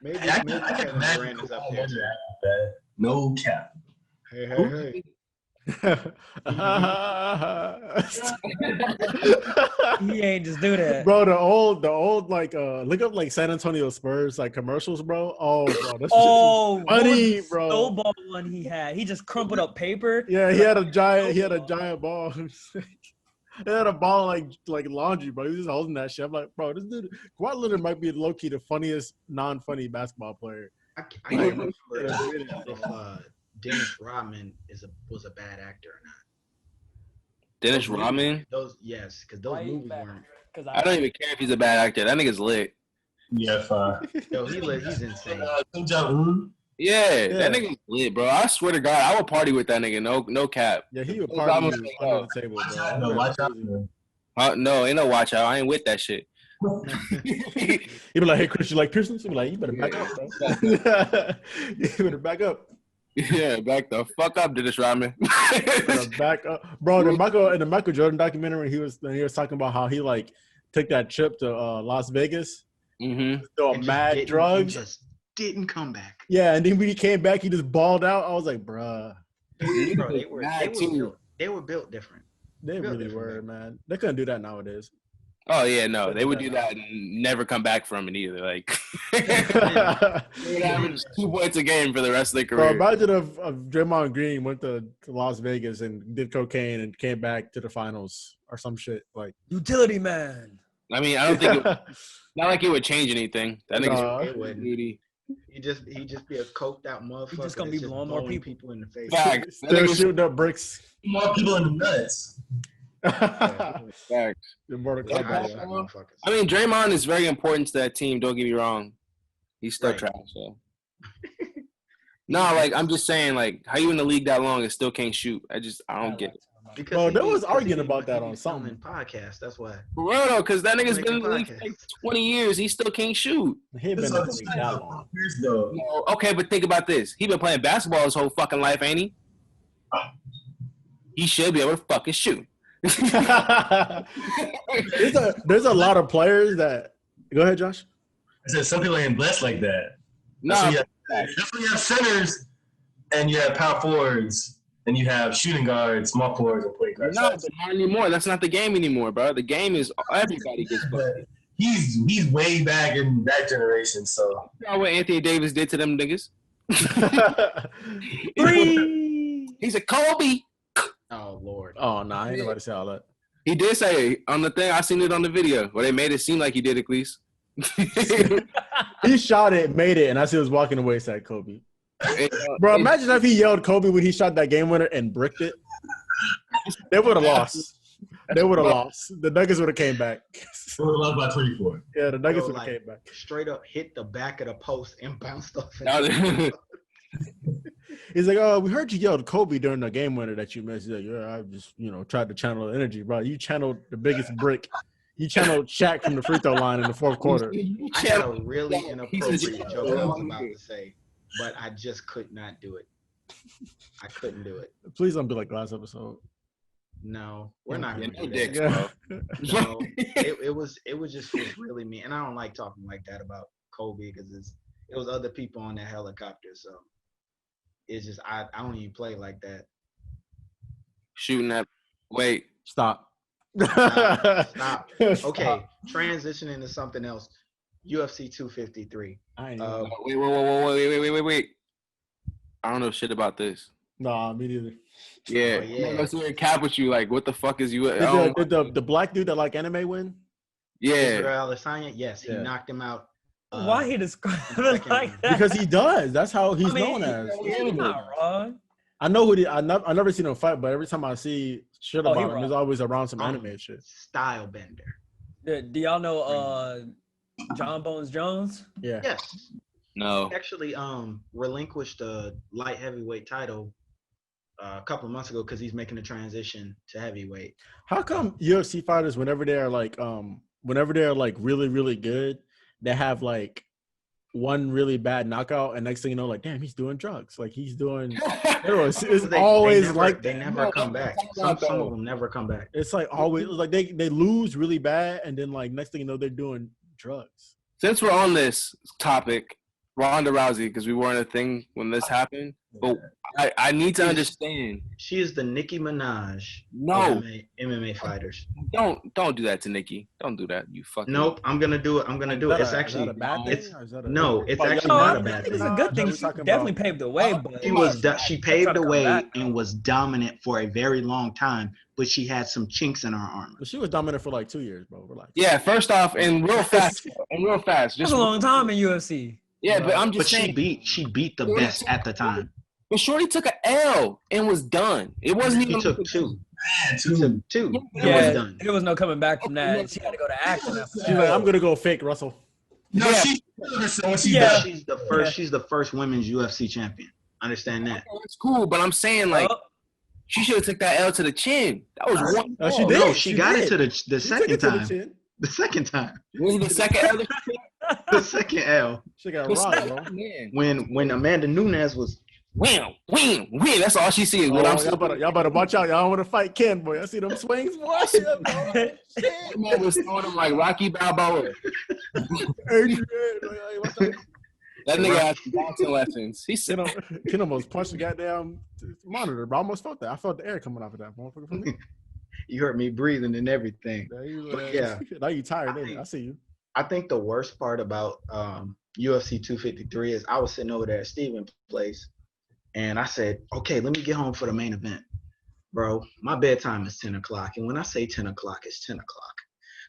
maybe I can Kevin imagine Durant is up Kawhi there. Leonard acting bad. No cap. Hey. He ain't just do that. Bro, the old like look up like San Antonio Spurs like commercials, bro. Oh, bro, this Oh, what was funny, the bro. snowball one he had? He just crumpled up paper. Yeah, he had a giant ball. He had a ball like laundry, bro. He was just holding that shit. I'm like, bro, this dude, Kawhi Leonard might be low key the funniest non-funny basketball player. I can't remember if Dennis Rodman was a bad actor or not. Dennis Rodman. Because those Right movies back. weren't. Cause I don't even care if he's a bad actor. That nigga's lit. Yeah, fine. Yo, he's insane. Kim Jong-un. Yeah, that nigga's lit, bro. I swear to God, I would party with that nigga. No cap. Yeah, he would I'm party gonna you say under no. the table, Watch bro. out, no, watch out. No, ain't no watch out. I ain't with that shit. He'd be like, "Hey, Chris, you like piercings?" He'd be like, "You better back up, bro. You better back up. Yeah, back the fuck up, Dennis Rodman. You better back up, bro." In the Michael Jordan documentary, he was talking about how he like took that trip to Las Vegas, Mm-hmm. doing And just mad didn't- drugs. he just didn't come back. Yeah, and then when he came back, he just balled out. I was like, bruh, Bro, Mad too. they were built different. they Real really different, were, man. They couldn't do that nowadays. Oh yeah, no, they would do that and never come back from it either. Like they would average 2 points a game for the rest of their Bro, career. imagine if Draymond Green went to Las Vegas and did cocaine and came back to the finals or some shit. Like, utility man. I mean, I don't think not like it would change anything. That nigga's Nah. It wouldn't. beauty. He just be a coked out motherfucker. He just gonna that's be blowing more blowing people. in the face. Facts. That still nigga's shooting up bricks. More people in the nuts. facts. The Mortal Yeah, Kombat. I motherfuckers. I mean, Draymond is very important to that team. Don't get me wrong. He's still Right. trash, though. No, like I'm just saying, like how you in the league that long and still can't shoot? I don't get it. Because Bro, he there be- was 'cause he arguing be- about that he on be something. filming Podcast. That's why. For real though, because that nigga's been in the Making league for like podcasts. 20 years. He still can't shoot. He ain't been in the league that long. Though. No, okay, but think about this. He been playing basketball his whole fucking life, ain't he? He should be able to fucking shoot. there's a lot of players that. Go ahead, Josh. I said some people ain't blessed like that. No, That's when you have centers and you have power forwards and you have shooting guards, small forwards, and point guards. no, but not anymore. That's not the game anymore, bro. The game is everybody gets bucket. He's way back in that generation, so You know what Anthony Davis did to them niggas? Three. He's a Kobe. Oh Lord. Oh no, I ain't nobody say all that. He did say it on the thing. I seen it on the video where they made it seem like he did at least. He shot it, made it, and as he was walking away, said Kobe. Bro, imagine if he yelled Kobe when he shot that game winner and bricked it. They would have lost. They would have lost. The Nuggets would have came back. we were lost by 24. Yeah, the Nuggets Bro, would have like, came back. Straight up hit the back of the post and bounced off. He's like, oh, we heard you yelled Kobe during the game winner that you missed. He's like, yeah, I just, tried to channel the energy, bro. You channeled the biggest brick. You channeled Shaq from the free throw line in the fourth quarter. I had a really inappropriate joke I was about to say, but I just could not do it. I couldn't do it. Please don't be like last episode. No, we're not gonna no do dicks, that. bro. No, it was just really mean, and I don't like talking like that about Kobe because it was other people on that helicopter, so it's just I don't even play like that. Shooting that. Wait. Stop. Stop. Okay, transitioning to something else. UFC 253. I ain't know. Wait. I don't know shit about this. Nah, me neither. Yeah. Oh, yeah. Let's do a cap with you. Like, what the fuck is you? Did the black dude that like anime win? Yeah. Israel Adesanya, yes, he Yeah. knocked him out. Why he described it like that? Because he does. That's how he's known he's as. not wrong. I know who he. I never seen him fight, but every time I see shit Oh, he about him, it's raw. always around some anime shit. Style bender. Do y'all know John Bones Jones? Yeah. Yes. No. He actually relinquished the light heavyweight title a couple of months ago because he's making the transition to heavyweight. How come UFC fighters, whenever they're like really, really good, they have like one really bad knockout, and next thing you know, like, damn, he's doing drugs. Like he's doing. It's They always never, like they never come back. Some of them never come back. It's like always like they lose really bad, and then like next thing you know, they're doing drugs. Since we're on this topic, Ronda Rousey, because we weren't a thing when this happened, but I need to understand. She is the Nicki Minaj No, of MMA fighters. don't do that to Nikki. Don't do that. You fucking. Nope, I'm gonna do it. I'm gonna do it. It's Is that actually a bad thing? it's or is that a- no, it's Oh, yeah, actually No, not I a bad think it's thing. a good thing. We're She talking definitely about- paved the way, but She paved trying the to way come back, and was dominant for a very long time, but she had some chinks in her armor. But she was dominant for like 2 years, bro. Relax. Yeah. First off, and real fast. That's Just a long time in UFC. Yeah, but I'm But just saying. she beat the best at the time. But Shorty took an L and was done. It wasn't She even. took two. Man, She too. took two. It Yeah, was done. there was no coming back from that. She had to go to acting after She's that. like, I'm gonna go fake Russell. No, Yeah. she killed herself when she Yeah. died. She's the first. She's the first women's UFC champion. Understand that? It's cool, but I'm saying like Oh, she should have took that L to the chin. That was one. No, she fall. did. No, she got did. it to the She took second it to the time. chin. The second time. Was it the second L? The second L. She got robbed, bro. Man. When Amanda Nunes was Wham. That's all she sees. Oh, What I'm y'all better watch out. Y'all don't want to fight Ken, boy. I see them swings, boy. Shit, bro. That man was throwing him like Rocky Balboa. Adrian, like, watch out. That nigga had some boxing lessons. He said, Ken almost punched the goddamn monitor, bro. I almost felt that. I felt the air coming off of that motherfucker from me. you heard me breathing and everything. Yeah. Now you tired, ain't I see you. I think the worst part about UFC 253 is I was sitting over there at Steven's place, and I said, okay, let me get home for the main event. Bro, my bedtime is 10 o'clock, and when I say 10 o'clock, it's 10 o'clock.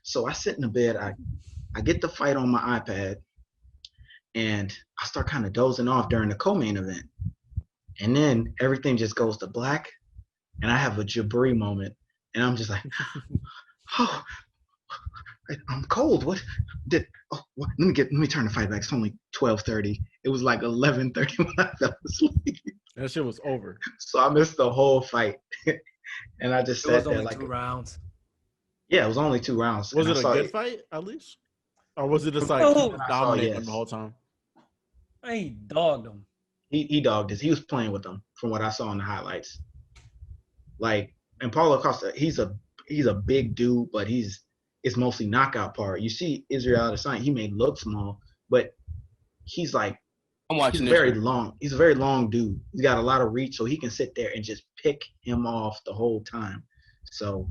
So I sit in the bed, I get the fight on my iPad, and I start kind of dozing off during the co-main event. And then everything just goes to black, and I have a Jabri moment, and I'm just like, oh, I'm cold. What? Let me turn the fight back. It's only 12:30. It was like 11:30 when I fell asleep. That shit was over. So I missed the whole fight. And I just It was sat there only like, 2 rounds. yeah, it was only 2 rounds. Was And it I a saw good it. fight at least, or was it just like Oh, he I saw, dominating yes. them the whole time? He dogged him. He dogged this. He was playing with them from what I saw in the highlights. Like, and Paulo Costa, he's a big dude, but it's mostly knockout part. You see Israel Adesanya, he may look small, but he's like I'm he's watching this. very long. He's a very long dude. He's got a lot of reach, so he can sit there and just pick him off the whole time. So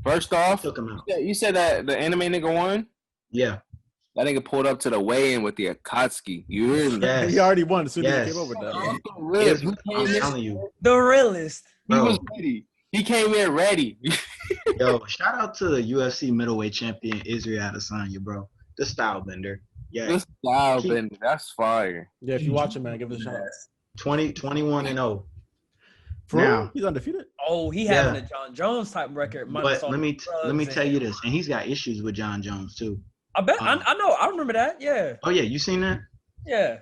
First I off, took him out. you said that the anime nigga won. Yeah. That nigga pulled up to the weigh-in with the Akatsuki. You hear me? Yes. He already won as soon as Yes. he came over with that. Really? I'm telling you, The realist. He was bro. ready. He came in ready. Yo, shout out to the UFC middleweight champion Israel Adesanya, bro. The style bender. Yeah. This style, Keep- Ben, that's fire. Yeah, if you watch it, man, give it a shot. 21-0. For real? Now- He's undefeated. Oh, he Yeah. having a John Jones type record. But let me drugs tell and- you this, and he's got issues with John Jones too. I bet. I know. I remember that. Yeah. Oh yeah, you seen that? Yeah.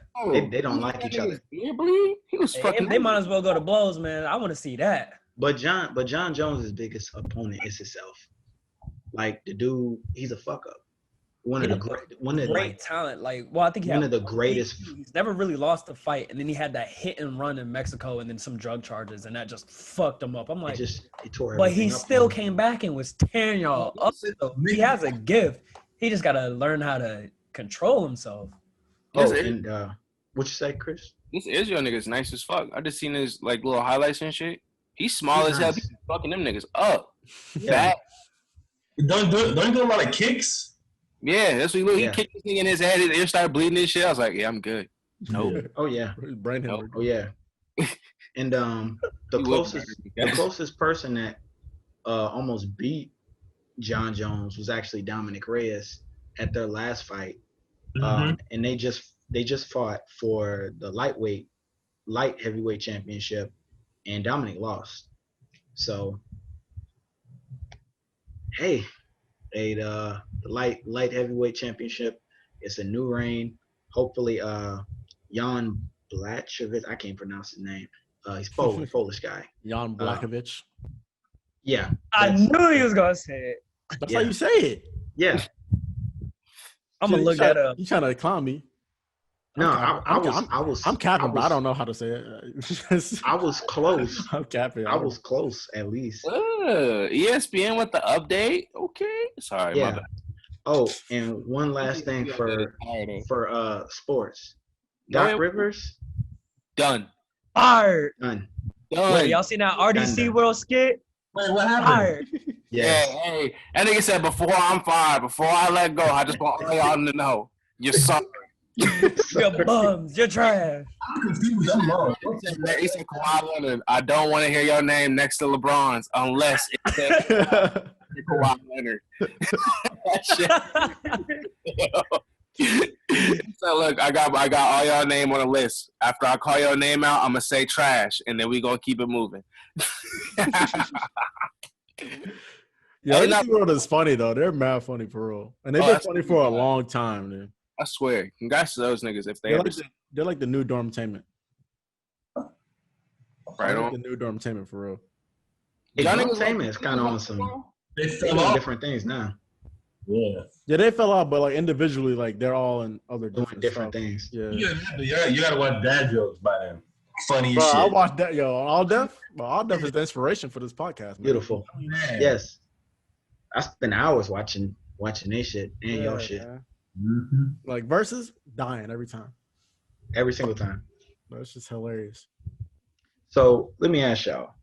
They don't like each other. Yeah, bleed. He was Hey, fucking. they might as well go to blows, man. I want to see that. But John Jones' biggest opponent is himself. Like the dude, he's a fuck up. One of the Great talent. Like, well, I think he one had of the greatest. He's never really lost a fight, and then he had that hit and run in Mexico, and then some drug charges, and that just fucked him up. I'm like, He tore but everything he up still for him. came back and was tearing y'all up. So he has a gift. He just gotta learn how to control himself. Oh, Yes, and what you say, Chris? This Israel nigga's nice as fuck. I just seen his like little highlights and shit. He's small He's as hell. nice. He's fucking them niggas up. Yeah. Fat. Don't he do a lot of kicks? Yeah, that's what he looked. Yeah. He kicked this thing in his head. His ear started bleeding and shit. I was like, yeah, I'm good. Nope. Oh yeah. His brain Nope. hemorrhage. Oh yeah. And the He was closest person that almost beat John Jones was actually Dominic Reyes at their last fight. And they just fought for the light heavyweight championship, and Dominic lost. So hey, the light heavyweight championship, it's a new reign. Hopefully Jan Blachowicz, I can't pronounce his name. He's Polish guy. Jan Blachowicz. Yeah. I that's- knew he was gonna say it. That's Yeah. how you say it. Yeah. I'm gonna look that up. You trying to clown me? No, I'm I'm capping, but I don't know how to say it. I was close. I'm capping. I was close at least. ESPN with the update. Okay. Sorry, my Yeah. bad. Oh, and one last thing for sports. Doc Rivers, Done. Art. done. Done. Wait, y'all seen that RDC Done. World skit? Wait, what happened? Art. Yeah, Yes. hey. That nigga said before I'm fired, before I let go, I just want all y'all to know. You're sorry. You're bums. You're trash. I'm confused. I'm lost. He said, Kawhi Leonard, I don't want to hear your name next to LeBron's unless it says Kawhi Leonard. That shit. So look, I got all y'all name on the list. After I call your name out, I'm gonna say trash, and then we gonna keep it moving. Yeah, Hey, this world is funny though. They're mad funny for real, and they've Oh, been that's funny for a long time, dude. I swear. Congrats to those niggas if they They're ever like the new dormtainment. right They're like on. the new dormtainment for real. Hey, Y'all John niggas Taylor is kind of on some They they fell doing off. different things now. Yeah. Yeah, they fell out, but like individually, like they're all in other Doing different stuff. things. Yeah. You gotta watch dad jokes by them. Funny as Bro, I shit. watched that, yo. All Def, bro, All Def is the inspiration for this podcast, man. Beautiful. Man. Yes. I spend hours watching their shit and y'all shit man. Mhm. Like versus dying every time. every single time. Bro, it's just hilarious. So let me ask y'all,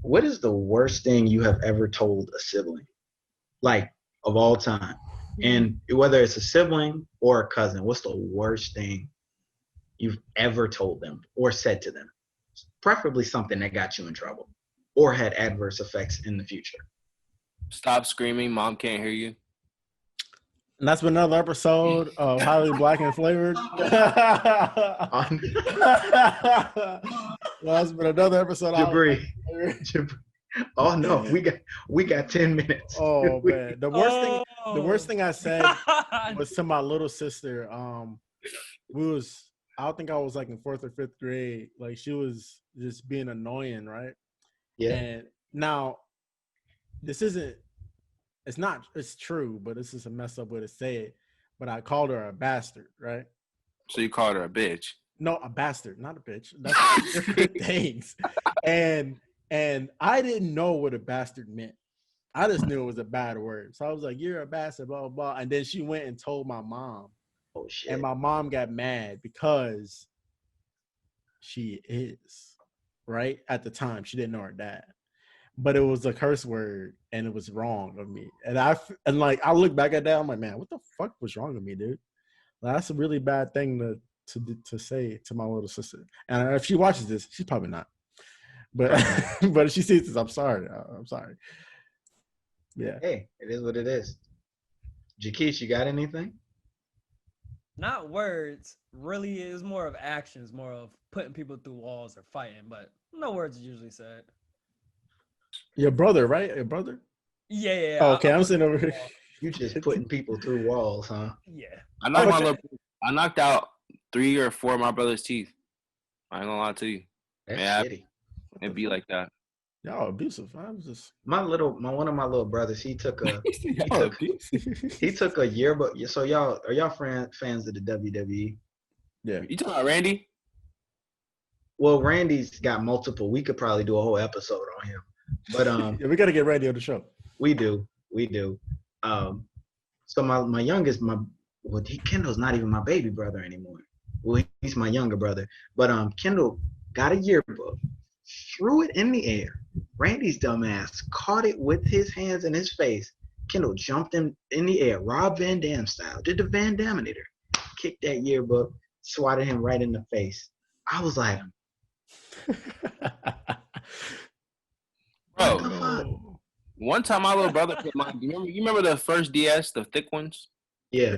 what is the worst thing you have ever told a sibling? Like of all time. And whether it's a sibling or a cousin, what's the worst thing you've ever told them or said to them? Preferably something that got you in trouble or had adverse effects in the future. Stop screaming, mom can't hear you. And that's been another episode of Highly Black and Flavored. That's been another episode of Jabri. Oh no, we got 10 minutes. Oh man. The worst Oh. thing I said was to my little sister. I think I was like in 4th or 5th grade. Like she was just being annoying, right? Yeah. And Now, this isn't. It's not. It's true, but this is a messed up way to say it. But I called her a bastard, right? So you called her a bitch. No, a bastard, not a bitch. That's different things. And I didn't know what a bastard meant. I just knew it was a bad word. So I was like, "You're a bastard," blah blah blah. And then she went and told my mom. Oh shit. And my mom got mad because she is, right? At the time, she didn't know her dad. But it was a curse word and it was wrong of me. And I look back at that, I'm like, man, what the fuck was wrong with me, dude? Like, that's a really bad thing to say to my little sister. And if she watches this, she's probably not. But but if she sees this, I'm sorry. I'm sorry. Yeah. Hey, it is what it is. Jakees, you got anything? Not words. Really, it's more of actions, more of putting people through walls or fighting. But no words are usually said. Your brother, right? Your brother? Yeah. Oh, okay, I'm sitting over here. You just putting people through walls, huh? Yeah. I knocked out 3 or 4 of my brother's teeth. I ain't gonna lie to you. That's Yeah. shitty. It'd be like that. Y'all abusive. I was just One of my little brothers, he took a abusive. yearbook. So are y'all fans of the WWE? Yeah. You talking about Randy? Well, Randy's got multiple. We could probably do a whole episode on him. But Yeah, we gotta get Randy on the show. we do. So my youngest, Kendall's not even my baby brother anymore. Well, he's my younger brother. But Kendall got a yearbook, threw it in the air. Randy's dumbass caught it with his hands in his face. Kendall jumped in the air, Rob Van Dam style, did the Van Daminator, kicked that yearbook, swatted him right in the face. I was like, Bro, what the fuck? one time my little brother put you remember the first DS, the thick ones? Yeah.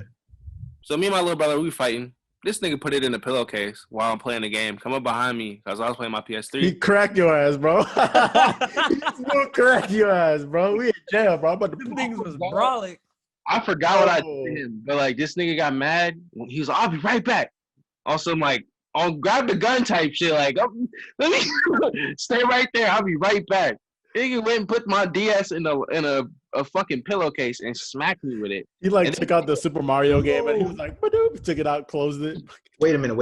So me and my little brother, we fighting. This nigga put it in the pillowcase while I'm playing the game. Come up behind me because I was playing my PS3. He cracked your ass, bro. He'll crack your ass, bro. We in jail, bro. But Them things was brawling. I forgot what I did to him, but like this nigga got mad. He was like, "I'll be right back." Also, I'm like, "I'll grab the gun" type shit. Like, let me stay right there. I'll be right back. Nigga went and put my DS in a fucking pillowcase and smacked me with it. He like took out the Super Mario game and he was like, "Badoop," took it out, closed it. Wait a minute.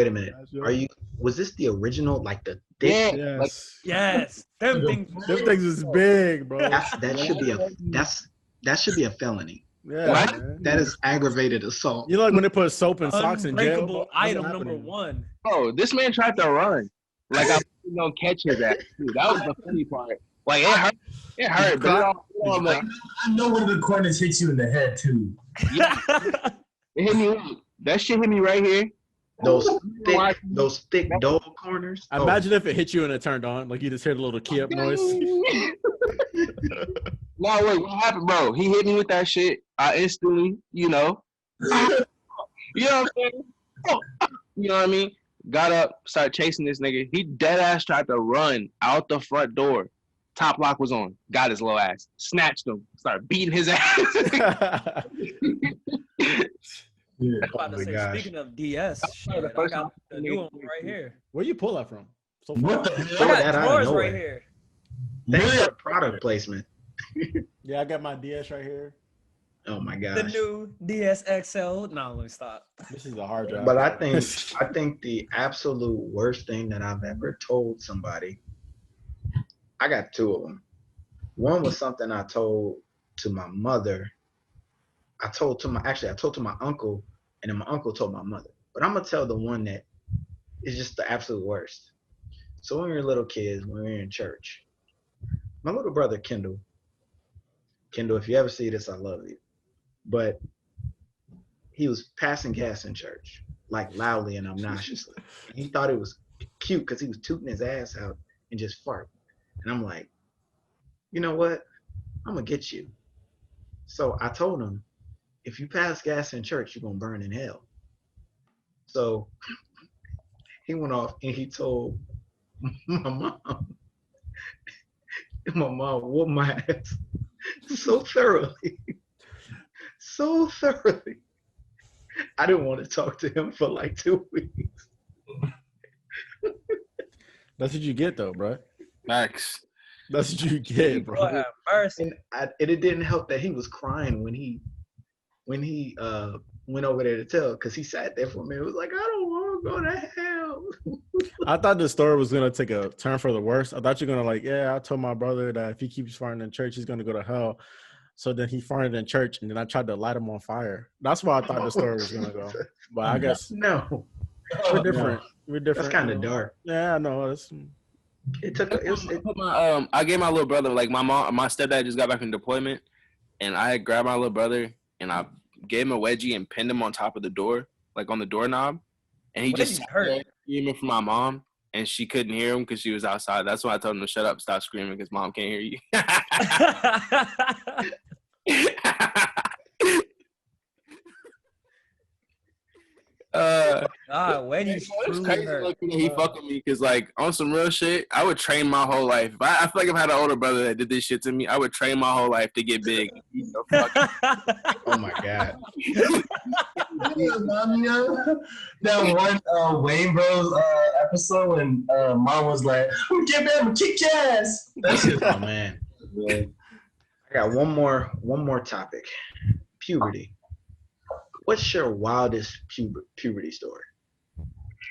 Was this the original, like the thick? Yeah, Yes. like, Yes. Them things is big, bro. That should be a felony. Yeah, What? man. That is aggravated assault. You know, like when they put soap and socks in jail. unbreakable bro? That's item what number happened. 1. bro, this man tried to run. Like I was gonna catch his ass. Dude, that was the funny part. Like it hurt. It hurt. But I'm like, I know one of the corners hits you in the head too. yeah, it hit me. That shit hit me right here. Those thick dull corners. Imagine if it hit you and it turned on, like you just heard a little key up noise. No, wait, what happened, bro? He hit me with that shit. I instantly, you know what I'm saying? You know what I mean? Got up, started chasing this nigga. He dead ass tried to run out the front door. Top lock was on. Got his little ass. Snatched him. Started beating his ass. Yeah. I'm about to say, speaking of DS, shit, I got the new one right here. Where you pull that from? So What the I hell? that got out of drawers nowhere. right here. Thanks for the product placement. Yeah, I got my DS right here. Oh my The gosh. new DS XL. No, let me stop. This is a hard drive. But I think the absolute worst thing that I've ever told somebody, I got 2 of them. One was something I told to my mother. I told to my uncle, and then my uncle told my mother. But I'm gonna tell the one that is just the absolute worst. So when we were little kids, when we were in church, my little brother Kendall, if you ever see this, I love you. But he was passing gas in church, like loudly and obnoxiously. And he thought it was cute because he was tooting his ass out and just fart. And I'm like, you know what? I'm gonna get you. So I told him, if you pass gas in church, you're gonna burn in hell. So he went off and he told my mom. My mom whooped my ass so thoroughly. I didn't want to talk to him for like 2 weeks. That's what you get, though, bro. Max. That's what you get, bro. Lord have mercy. And it didn't help that he was crying when he went over there to tell, because he sat there for a minute. It was like, I don't want to go to hell. I thought the story was gonna take a turn for the worse. I thought you're gonna like, yeah, I told my brother that if he keeps farting in church, he's gonna go to hell. So then he farted in church, and then I tried to light him on fire. That's why I thought the story was gonna go. But I guess No, we're different. We're different. that's kind of dark. Yeah, I know. I gave my little brother, like my stepdad just got back from deployment, and I had grabbed my little brother and I gave him a wedgie and pinned him on top of the door, like on the doorknob, and he just hurt. screaming for my mom, and she couldn't hear him because she was outside. That's why I told him to shut up, stop screaming, because mom can't hear you. Wendy's it's truly crazy hurt. looking that he fucking me, because like on some real shit, I would train my whole life. If I feel like if I had an older brother that did this shit to me, I would train my whole life to get big. Oh my God. That one Wayne Bros episode when mom was like, I'm gonna get back and kick your ass. That's it. Oh man. I got one more topic. Puberty. What's your wildest puberty story?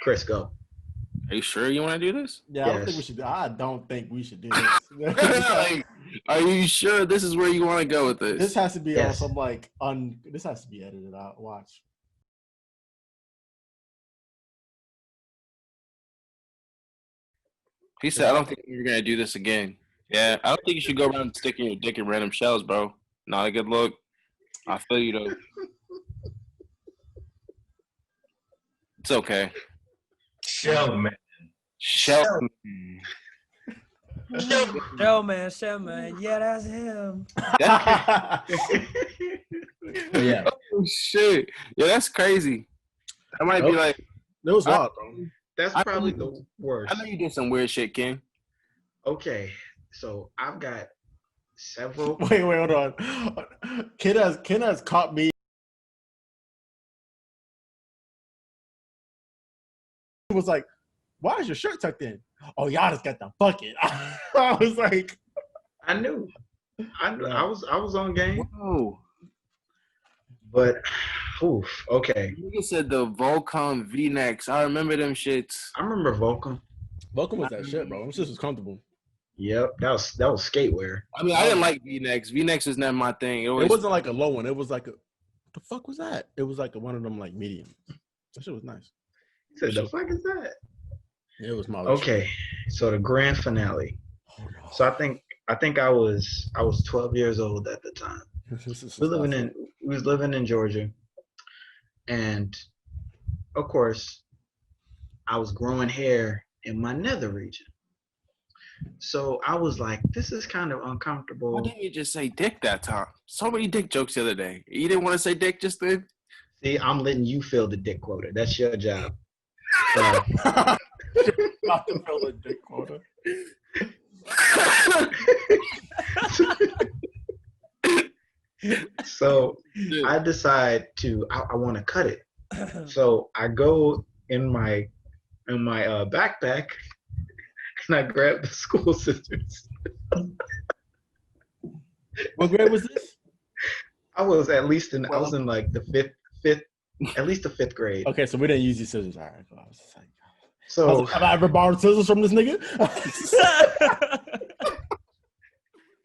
Chris, go. Are you sure you want to do this? Yeah, Yes. I don't think we should. I don't think we should do this. Like, are you sure this is where you want to go with this? This has to be Yes. on some this has to be edited out. Watch. He said, I don't think you're gonna do this again. Yeah, I don't think you should go around sticking your dick in random shells, bro. Not a good look. I feel you though. It's okay. Shell, man. Shell. Show man. Yeah, that's him. Yeah. Oh shit. Yeah, that's crazy. That might be like. It was wild, bro. That's I probably know- the worst. I know you did some weird shit, King. Okay, so I've got several. Wait, hold on. Kid has caught me. He was like, "Why is your shirt tucked in?" Oh, y'all just got the bucket. I was like, I knew. I was on game, Whoa. but oof. Okay, Nigga said the Volcom V-necks. I remember them shits. I remember Volcom. "Welcome with that shit, bro. Them shit was comfortable." Yep, that was skatewear. I mean, I didn't like V-necks. V-necks was never my thing. It wasn't like a low one. It was like what the fuck was that? It was like one of them like mediums. That shit was nice. He said, "The fuck is that?" It was my Okay, so the grand finale. Oh, no. So I think I was 12 years old at the time. We was living in Georgia, and of course, I was growing hair in my nether region. So I was like, this is kind of Why uncomfortable. didn't you just say dick that time? So many dick jokes the other day. You didn't want to say dick just then? See, I'm letting you fill the dick quota. That's your job. So, Not to fill the dick quota. so I decide I want to cut it. So I go in my backpack and I grab the school scissors. What grade was this? I was in like the fifth, at least the fifth grade. Okay, so we didn't use these scissors. All right. I was just like, So have I ever borrowed scissors from this nigga?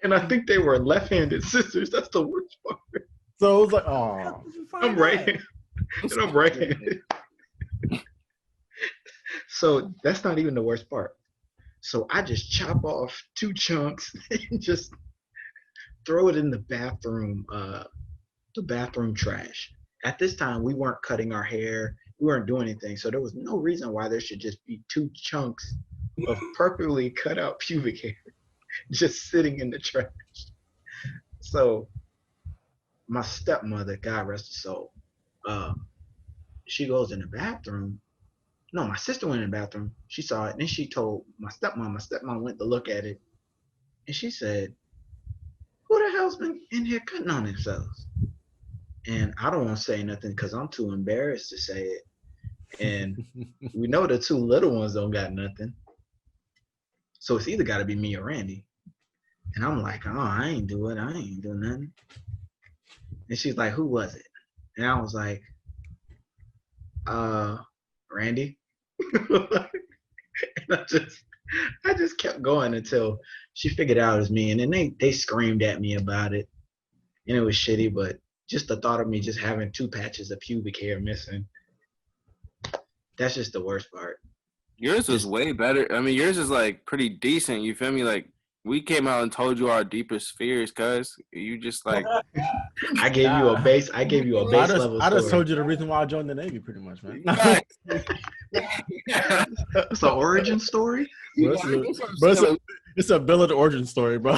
and I think they were left-handed scissors. That's the worst part. So it was like, oh. I'm right-handed. And I'm right-handed. So that's not even the worst part. So I just chop off 2 chunks and just throw it in the bathroom trash. At this time, we weren't cutting our hair. We weren't doing anything. So there was no reason why there should just be 2 chunks of perfectly cut out pubic hair just sitting in the trash. So my stepmother, God rest her soul, she goes in the bathroom. No, my sister went in the bathroom. She saw it, and then she told my stepmom. My stepmom went to look at it, and she said, "Who the hell's been in here cutting on themselves?" And I don't want to say nothing because I'm too embarrassed to say it. And we know the 2 little ones don't got nothing. So it's either got to be me or Randy. And I'm like, oh, I ain't do it. I ain't do nothing. And she's like, who was it? And I was like, Randy. And I just kept going until she figured out it was me. And then they screamed at me about it. And it was shitty, but just the thought of me just having 2 patches of pubic hair missing, that's just the worst part. Yours was way better. I mean, yours is like pretty decent. You feel me? Like we came out and told you our deepest fears, cuz you just like I gave you a base level I just story. told you the reason why I joined the Navy, pretty much, man. It's an origin story. It's a village origin story, bro.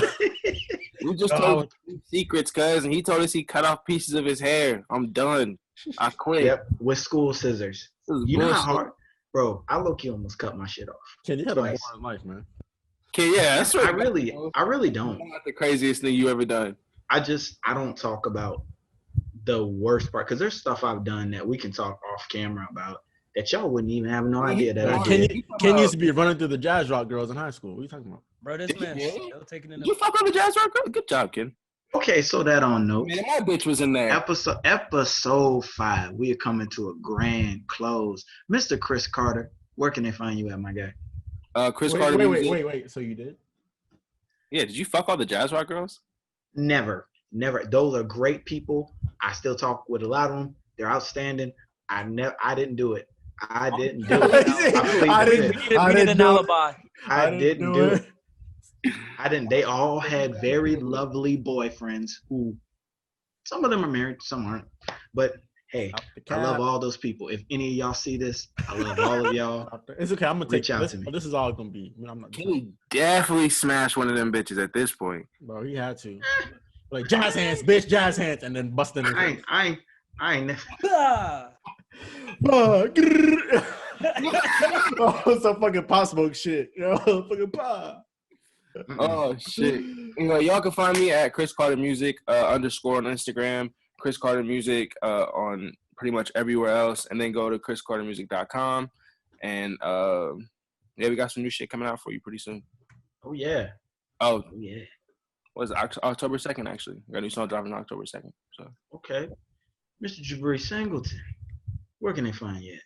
We just told you secrets, cuz, and he told us he cut off pieces of his hair. I'm done. I quit. Yep, with school scissors. You know how hard, bro? I low-key almost cut my shit off. Ken, you had a boring life, man. Okay, yeah, that's right. I really don't. That's not the craziest thing you ever done. I don't talk about the worst part because there's stuff I've done that we can talk off camera about that y'all wouldn't even have no idea that I did. Ken used to be running through the jazz rock girls in high school. What are you talking about? Bro, this man still taking it. You fuck on the jazz rock girl? Good job, Ken. Okay, so that on note. Man, my bitch was in there. Episode 5. We are coming to a grand close. Mr. Chris Carter, where can they find you at, my guy? Chris Carter. Wait. So you did? Yeah, did you fuck all the jazz rock girls? Never. Those are great people. I still talk with a lot of them. They're outstanding. I didn't do it. I didn't do it. I didn't do it. I didn't. They all had very lovely boyfriends who, some of them are married, some aren't. But hey, I love all those people. If any of y'all see this, I love all of y'all. It's okay. I'm gonna reach out to me. This is all it's gonna be. I'm not. He definitely smashed one of them bitches at this point. Bro, he had to. Like jazz hands, bitch, jazz hands, and then busting. I ain't never. Oh, some fucking pop smoke shit. Yo, fucking pop. Oh shit! You know, y'all can find me at Chris Carter Music _ on Instagram, Chris Carter Music on pretty much everywhere else, and then go to chriscartermusic.com. And yeah, we got some new shit coming out for you pretty soon. Oh yeah. Was it October 2nd actually? We got a new song dropping October 2nd. So okay, Mr. Jabri Singleton, where can they find you at?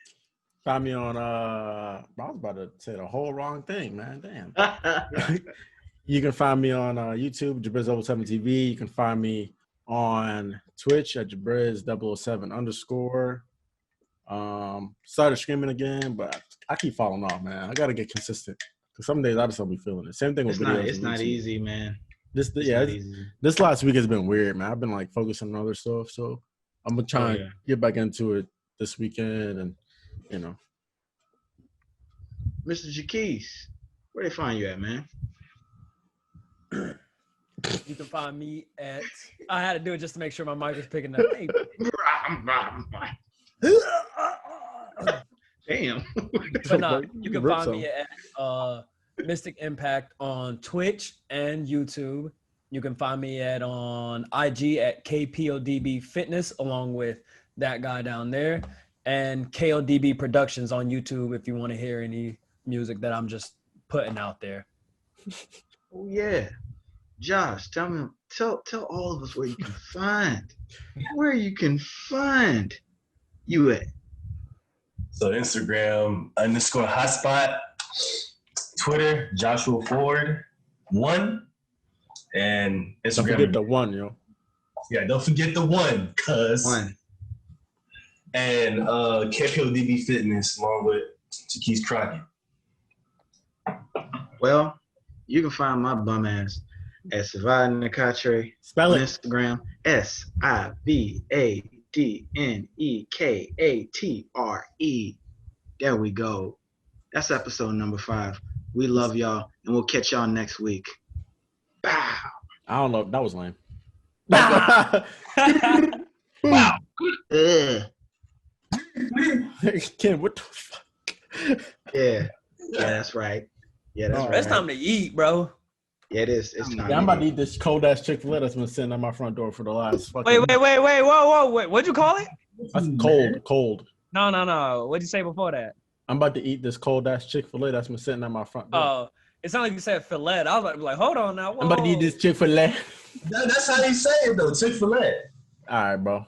Find me on I was about to say the whole wrong thing, man. Damn. You can find me on YouTube, Jabriz07 TV. You can find me on Twitch at Jabriz007 _ started streaming again, but I keep falling off, man. I gotta get consistent. Cause some days I just don't be feeling it. Same thing with videos. It's not easy, man. This last week has been weird, man. I've been like focusing on other stuff, so I'm gonna try and get back into it this weekend, and you know. Mr. Jaquise, where they find you at, man? You can find me at. I had to do it just to make sure my mic was picking up. Hey. Damn. But no, you can find me at Mystic Impact on Twitch and YouTube. You can find me on IG at KPODB Fitness, along with that guy down there, and KODB Productions on YouTube if you want to hear any music that I'm just putting out there. Oh yeah, Josh, tell all of us where you can find you at. So Instagram _hotspot, Twitter Joshua Ford 1, and Instagram. Don't forget the 1, yo. Yeah, don't forget the 1, cuz. 1. And KPODB Fitness along with Jaquise Crockett. Well, you can find my bum ass at Savada Nakatre on Instagram. SIVADNEKATRE. There we go. That's episode number 5. We love y'all, and we'll catch y'all next week. Bow. I don't know. That was lame. Wow. Ken, what the fuck? Yeah, that's right. Yeah, that's right. It's time to eat, bro. Yeah, it is. It's time. Yeah, I'm about to eat this cold ass Chick-fil-A that's been sitting at my front door for the last fucking. Wait, whoa, what'd you call it? That's cold. No. What'd you say before that? I'm about to eat this cold ass Chick-fil-A that's been sitting at my front door. Oh, It sounded like you said fillet. I was like, hold on now. Whoa. I'm about to eat this Chick-fil-A. That's how you say it though. Chick-fil-A. All right, bro.